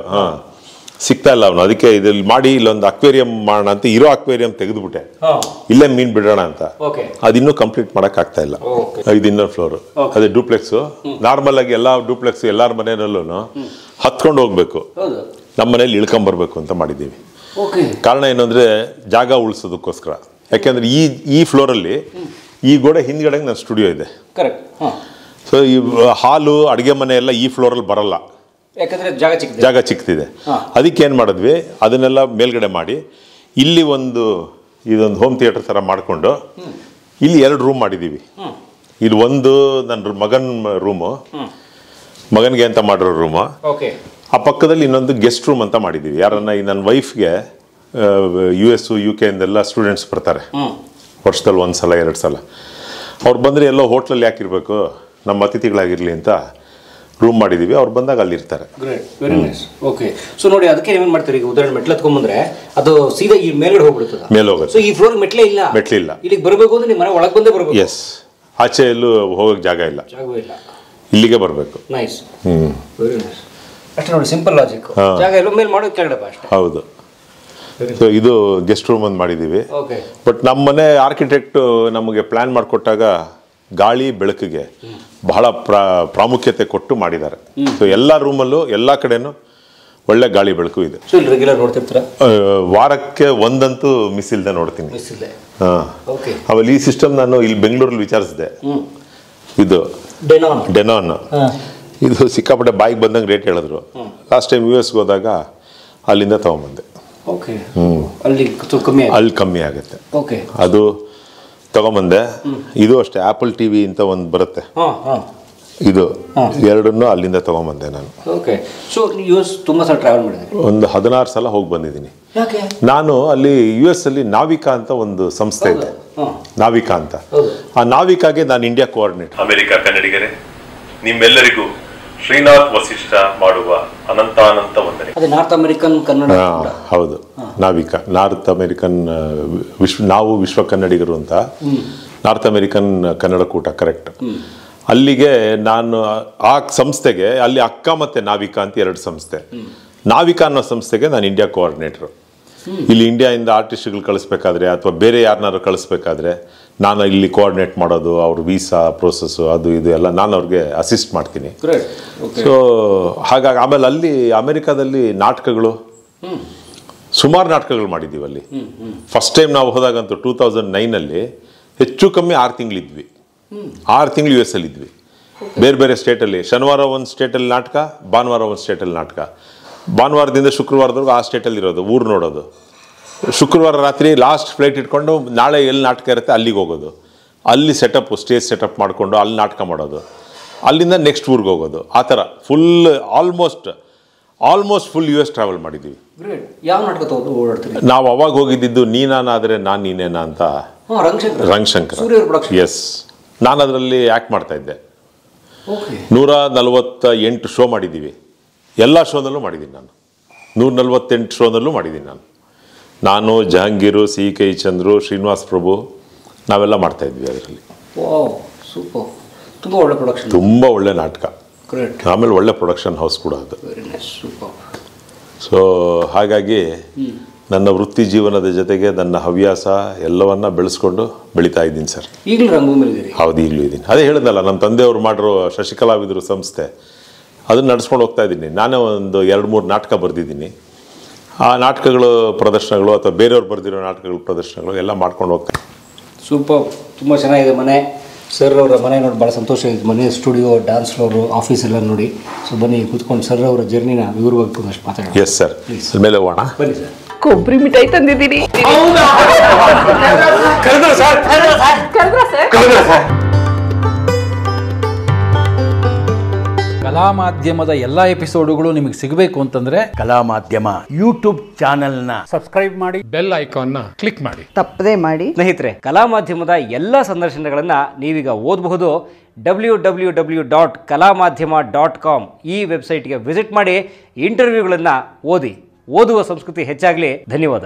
ಸಿಗ್ತಾ ಇಲ್ಲ ಅವನು. ಅದಕ್ಕೆ ಇದ್ರಲ್ಲಿ ಮಾಡಿ ಇಲ್ಲೊಂದು ಅಕ್ವೇರಿಯಂ ಮಾಡೋಣ ಅಂತ ಇರೋ ಅಕ್ವೇರಿಯಂ ತೆಗೆದುಬಿಟ್ಟೆ, ಇಲ್ಲೇ ಮೀನ್ ಬಿಡೋಣ ಅಂತ. ಅದಿನ್ನೂ ಕಂಪ್ಲೀಟ್ ಮಾಡಕ್ ಆಗ್ತಾ ಇಲ್ಲ. ಇದು ಇನ್ನೊಂದು ಫ್ಲೋರ್, ಅದೇ ಡೂಪ್ಲೆಕ್ಸ್. ನಾರ್ಮಲ್ ಆಗಿ ಎಲ್ಲ ಡೂಪ್ಲೆಕ್ಸ್ ಎಲ್ಲಾರ ಮನೆಯಲ್ಲೂ ಹತ್ಕೊಂಡು ಹೋಗ್ಬೇಕು, ನಮ್ಮ ಮನೇಲಿ ಇಳ್ಕೊಂಬರ್ಬೇಕು ಅಂತ ಮಾಡಿದ್ದೀವಿ. ಕಾರಣ ಏನು ಅಂದ್ರೆ ಜಾಗ ಉಳಿಸೋದಕ್ಕೋಸ್ಕರ. ಯಾಕೆಂದ್ರೆ ಈ ಫ್ಲೋರಲ್ಲಿ ಈ ಗೋಡೆ ಹಿಂದ್ಗಡೆ ನನ್ನ ಸ್ಟುಡಿಯೋ ಇದೆ. ಸೊ ಈ ಹಾಲು ಅಡುಗೆ ಮನೆ ಎಲ್ಲ ಈ ಫ್ಲೋರಲ್ಲಿ ಬರಲ್ಲ, ಯಾಕಂದ್ರೆ ಜಾಗ ಚಿಕ್ಕದಿದೆ. ಅದಕ್ಕೆ ಏನು ಮಾಡಿದ್ವಿ, ಅದನ್ನೆಲ್ಲ ಮೇಲ್ಗಡೆ ಮಾಡಿ ಇಲ್ಲಿ ಒಂದು ಇದೊಂದು ಹೋಮ್ ಥಿಯೇಟರ್ ಥರ ಮಾಡಿಕೊಂಡು ಇಲ್ಲಿ 2 ರೂಮ್ ಮಾಡಿದ್ದೀವಿ. ಇದು ಒಂದು ನನ್ನ ಮಗನ ರೂಮು, ಮಗನಿಗೆ ಅಂತ ಮಾಡಿರೋ ರೂಮು. ಆ ಪಕ್ಕದಲ್ಲಿ ಇನ್ನೊಂದು ಗೆಸ್ಟ್ ರೂಮ್ ಅಂತ ಮಾಡಿದ್ದೀವಿ. ಯಾರನ್ನ ಈ ನನ್ನ ವೈಫ್ಗೆ US UK ಇಂದೆಲ್ಲ ಸ್ಟೂಡೆಂಟ್ಸ್ ಬರ್ತಾರೆ ವರ್ಷದಲ್ಲಿ 1 ಸಲ 2 ಸಲ. ಅವ್ರು ಬಂದರೆ ಎಲ್ಲೋ ಹೋಟ್ಲಲ್ಲಿ ಯಾಕಿರಬೇಕು, ನಮ್ಮ ಅತಿಥಿಗಳಾಗಿರಲಿ ಅಂತ ರೂಮ್ ಮಾಡಿದ್ದೀವಿ. ಅವ್ರು ಬಂದಾಗ ಅಲ್ಲಿ ಇರ್ತಾರೆ. Very nice. ಓಕೆ. ಸೊ ನೋಡಿ, ಅದಕ್ಕೆ ನೀವೇನು ಮಾಡ್ತೀರಿ, ಈಗ ಉದಾಹರಣೆ ಮೆಟ್ಲು ಹತ್ಕೊಂಡ್ಬಂದ್ರೆ ಅದು ಸೀದಾ ಈ ಮೇಲ್ಗಡೆ ಹೋಗ್ಬಿಡ್ತದೆ, ಮೇಲೆ ಹೋಗುತ್ತೆ. ಸೊ ಈ ಫ್ಲೋರ್ ಮೆಟ್ಲೇ ಇಲ್ಲ, ಮೆಟ್ಲಿಲ್ಲ. ಇಲ್ಲಿಗೆ ಬರಬೇಕು ಅಂದ್ರೆ ನಿಮ್ಮ ಮನೆ ಒಳಗೆ ಬಂದೇ ಬರಬೇಕು. ಎಸ್, ಆಚೆ ಎಲ್ಲೂ ಹೋಗೋಕ್ಕೆ ಜಾಗ ಇಲ್ಲ, ಇಲ್ಲಿಗೆ ಬರಬೇಕು. ನೈಸ್. Very nice. ಅಷ್ಟೇ ನೋಡಿ, ಸಿಂಪಲ್ ಲಾಜಿಕ್. ಜಾಗ ಎಲ್ಲ ಮೇಲೆ ಮಾಡೋದು ಕೆಳಗಡೆ ಅಷ್ಟೇ. ಹೌದು. ಸೊ ಇದು ಗೆಸ್ಟ್ ರೂಮ್ ಒಂದು ಮಾಡಿದ್ದೀವಿ. ಬಟ್ ನಮ್ಮ ಮನೆ ಆರ್ಕಿಟೆಕ್ಟ್ ನಮಗೆ ಪ್ಲಾನ್ ಮಾಡಿಕೊಟ್ಟಾಗ ಗಾಳಿ ಬೆಳಕಿಗೆ ಬಹಳ ಪ್ರಾಮುಖ್ಯತೆ ಕೊಟ್ಟು ಮಾಡಿದ್ದಾರೆ. ಸೊ ಎಲ್ಲ ರೂಮಲ್ಲೂ ಎಲ್ಲ ಕಡೆನೂ ಒಳ್ಳೆ ಗಾಳಿ ಬೆಳಕು ಇದೆ. ರೆಗ್ಯುಲರ್ ನೋಡ್ತಿರ್ತೀರಾ? ವಾರಕ್ಕೆ ಒಂದಂತೂ ಮಿಸ್ ಇಲ್ಲದೆ ನೋಡ್ತೀನಿ. ಆಮೇಲೆ ಈ ಸಿಸ್ಟಮ್ ನಾನು ಇಲ್ಲಿ ಬೆಂಗಳೂರಲ್ಲಿ ವಿಚಾರಿಸಿದೆ. ಇದು ಡೆನಾನ್, ಇದು ಸಿಕ್ಕಾಪಟ್ಟೆ ಬಾಯಿಗೆ ಬಂದಂಗೆ ರೇಟ್ ಹೇಳಿದ್ರು. ಲಾಸ್ಟ್ ಟೈಮ್ US ಹೋದಾಗ ಅಲ್ಲಿಂದ ತಗೊಂಬಂದೆ. ಅಲ್ಲಿ ಕಮ್ಮಿ ಆಗುತ್ತೆ, ಅದು ತಗೊಂಬಂದೆ. ಇದು ಅಷ್ಟೇ, ಆಪಲ್ TV ಅಂತ ಒಂದು ಬರುತ್ತೆ, ಇದು ಎರಡನ್ನೂ ಅಲ್ಲಿಂದ ತಗೊಂಬಂದೆ ನಾನು. ಒಂದು 16 ಸಲ ಹೋಗಿ ಬಂದಿದ್ದೀನಿ ನಾನು. ಅಲ್ಲಿ US ಅಲ್ಲಿ ನಾವಿಕಾ ಅಂತ ಒಂದು ಸಂಸ್ಥೆ ಇದೆ, ನಾವಿಕಾ ಅಂತ. ಆ ನಾವಿಕಾಗೆ ನಾನು ಇಂಡಿಯಾ ಕೋಆರ್ಡಿನೇಟ್. ಅಮೆರಿಕ ಕನ್ನಡಿಗರೇ, ನಿಮ್ಮೆಲ್ಲರಿಗೂ ಶ್ರೀನಾಥ್ ವಸಿಷ್ಠ ಮಾಡುವ ಅನಂತಾನಂತ ವಂದನೆ. North American Kannada. ಹೌದು, ನಾವಿಕಾ ನಾರ್ತ್ ಅಮೆರಿಕನ್ ನಾವು ವಿಶ್ವ ಕನ್ನಡಿಗರು ಅಂತ ನಾರ್ತ್ ಅಮೆರಿಕನ್ ಕನ್ನಡ ಕೂಟ, ಕರೆಕ್ಟ್. ಅಲ್ಲಿಗೆ ನಾನು ಆ ಸಂಸ್ಥೆಗೆ, ಅಲ್ಲಿ ಅಕ್ಕ ಮತ್ತೆ ನಾವಿಕಾ ಅಂತ 2 ಸಂಸ್ಥೆ. ನಾವಿಕಾ ಅನ್ನೋ ಸಂಸ್ಥೆಗೆ ನಾನು ಇಂಡಿಯಾ ಕೋಆರ್ಡಿನೇಟ್ರು. ಇಲ್ಲಿ ಇಂಡಿಯಾದಿಂದ ಆರ್ಟಿಸ್ಟ್ಗಳು ಕಳಿಸ್ಬೇಕಾದ್ರೆ ಅಥವಾ ಬೇರೆ ಯಾರನ್ನಾರು ಕಳಿಸ್ಬೇಕಾದ್ರೆ ನಾನು ಇಲ್ಲಿ ಕೋಆರ್ಡಿನೇಟ್ ಮಾಡೋದು, ಅವ್ರ ವೀಸಾ ಪ್ರೋಸೆಸ್ಸು ಅದು ಇದು ಎಲ್ಲ ನಾನು ಅವ್ರಿಗೆ ಅಸಿಸ್ಟ್ ಮಾಡ್ತೀನಿ. ಸೊ ಹಾಗಾಗಿ ಆಮೇಲೆ ಅಲ್ಲಿ ಅಮೆರಿಕಾದಲ್ಲಿ ನಾಟಕಗಳು, ಸುಮಾರು ನಾಟಕಗಳು ಮಾಡಿದ್ದೀವಿ ಅಲ್ಲಿ. ಫಸ್ಟ್ ಟೈಮ್ ನಾವು ಹೋದಾಗಂತೂ 2009 ಹೆಚ್ಚು ಕಮ್ಮಿ 6 ತಿಂಗಳಿದ್ವಿ. 6 ತಿಂಗಳು US ಅಲ್ಲಿ ಇದ್ವಿ, ಬೇರೆ ಬೇರೆ ಸ್ಟೇಟಲ್ಲಿ. ಶನಿವಾರ ಒಂದು ಸ್ಟೇಟಲ್ಲಿ ನಾಟಕ, ಭಾನುವಾರ ಒಂದು ಸ್ಟೇಟಲ್ಲಿ ನಾಟಕ. ಭಾನುವಾರದಿಂದ ಶುಕ್ರವಾರದವರೆಗೂ ಆ ಸ್ಟೇಟಲ್ಲಿ ಇರೋದು, ಊರು ನೋಡೋದು. ಶುಕ್ರವಾರ ರಾತ್ರಿ ಲಾಸ್ಟ್ ಫ್ಲೈಟ್ ಇಟ್ಕೊಂಡು ನಾಳೆ ಎಲ್ಲಿ ನಾಟಕ ಇರುತ್ತೆ ಅಲ್ಲಿಗೆ ಹೋಗೋದು. ಅಲ್ಲಿ ಸ್ಟೇಜ್ ಸೆಟಪ್ ಮಾಡಿಕೊಂಡು ಅಲ್ಲಿ ನಾಟಕ ಮಾಡೋದು. ಅಲ್ಲಿಂದ ನೆಕ್ಸ್ಟ್ ಊರಿಗೆ ಹೋಗೋದು. ಆ ಥರ full almost full US travel ಮಾಡಿದ್ದೀವಿ. ನಾವು ಅವಾಗ ಹೋಗಿದ್ದು ನೀನಾನಾದರೆ ನಾನು ನೀನೇನಾ ಅಂತ, ರಂಗಶಂಕರ್. ಎಸ್, ನಾನು ಅದರಲ್ಲಿ ಆ್ಯಕ್ಟ್ ಮಾಡ್ತಾ ಇದ್ದೆ. 148 ಶೋ ಮಾಡಿದ್ದೀವಿ. ಎಲ್ಲ ಶೋನಲ್ಲೂ ಮಾಡಿದ್ದೀನಿ ನಾನು, 148 ಶೋನಲ್ಲೂ ಮಾಡಿದ್ದೀನಿ ನಾನು ಜಹಾಂಗೀರು, CK ಚಂದ್ರು, ಶ್ರೀನಿವಾಸ್ ಪ್ರಭು, ನಾವೆಲ್ಲ ಮಾಡ್ತಾ ಇದ್ವಿ ಅದರಲ್ಲಿ. ತುಂಬ ಒಳ್ಳೆ ನಾಟಕ, ಆಮೇಲೆ ಒಳ್ಳೆ ಪ್ರೊಡಕ್ಷನ್ ಹೌಸ್ ಕೂಡ ಅದು. ಸೊ ಹಾಗಾಗಿ ನನ್ನ ವೃತ್ತಿ ಜೀವನದ ಜೊತೆಗೆ ನನ್ನ ಹವ್ಯಾಸ ಎಲ್ಲವನ್ನ ಬೆಳೆಸ್ಕೊಂಡು ಬೆಳೀತಾ ಇದ್ದೀನಿ ಸರ್. ಹೌದು, ಈಗಲೂ ಇದ್ದೀನಿ. ಅದೇ ಹೇಳಿದ್ನಲ್ಲ, ನಮ್ಮ ತಂದೆಯವರು ಮಾಡಿರೋ ಶಶಿಕಲಾವಿದರು ಸಂಸ್ಥೆ, ಅದನ್ನು ನಡೆಸ್ಕೊಂಡು ಹೋಗ್ತಾ ಇದ್ದೀನಿ. ನಾನೇ ಒಂದು 2-3 ನಾಟಕ ಬರೆದಿದ್ದೀನಿ. ಆ ನಾಟಕಗಳು ಪ್ರದರ್ಶನಗಳು ಅಥವಾ ಬೇರೆಯವ್ರು ಬರೆದಿರೋ ನಾಟಕಗಳು ಪ್ರದರ್ಶನಗಳು ಎಲ್ಲ ಮಾಡ್ಕೊಂಡು ಹೋಗ್ತಾ. ಸೂಪರ್, ತುಂಬ ಚೆನ್ನಾಗಿದೆ ಮನೆ. ಸರ್ ಅವರ ಮನೆ ನೋಡಿ ಭಾಳ ಸಂತೋಷ ಆಯಿತು. ಮನೆ, ಸ್ಟುಡಿಯೋ, ಡ್ಯಾನ್ಸ್ ಫ್ಲೋರು, ಆಫೀಸ್ ಎಲ್ಲ ನೋಡಿ. ಸೊ ಬನ್ನಿ ಕೂತ್ಕೊಂಡು ಸರ್ ಅವರ ಜರ್ನಿನ ವಿವರವಾಗಿ ಒಂದಷ್ಟು ಮಾತಾಡೋಣ. ಎಸ್ ಸರ್, ಮೇಲೆ ಹೋಗೋಣ. ಬನ್ನಿ ಸರ್. ಕೊಬ್ಬರಿ ಮಿಠಾಯಿ ತಂದಿದ್ದೀನಿ. ಕಲಾ ಮಾಧ್ಯಮದ ಎಲ್ಲಾ ಎಪಿಸೋಡುಗಳು ನಿಮಗೆ ಸಿಗಬೇಕು ಅಂತಂದ್ರೆ ಕಲಾ ಮಾಧ್ಯಮ ಯೂಟ್ಯೂಬ್ ಚಾನೆಲ್ನ ಸಬ್ಸ್ಕ್ರೈಬ್ ಮಾಡಿ, ಬೆಲ್ ಐಕಾನ್ನ ಕ್ಲಿಕ್ ಮಾಡಿ, ತಪ್ಪದೇ ಮಾಡಿ. ಸ್ನೇಹಿತರೆ, ಕಲಾ ಮಾಧ್ಯಮದ ಎಲ್ಲ ಸಂದರ್ಶನಗಳನ್ನು ನೀವೀಗ ಓದಬಹುದು. www.kalamadhyama.com ಈ ವೆಬ್ಸೈಟ್ಗೆ ವಿಸಿಟ್ ಮಾಡಿ ಇಂಟರ್ವ್ಯೂಗಳನ್ನು ಓದಿ. ಓದುವ ಸಂಸ್ಕೃತಿ ಹೆಚ್ಚಾಗಲಿ. ಧನ್ಯವಾದ.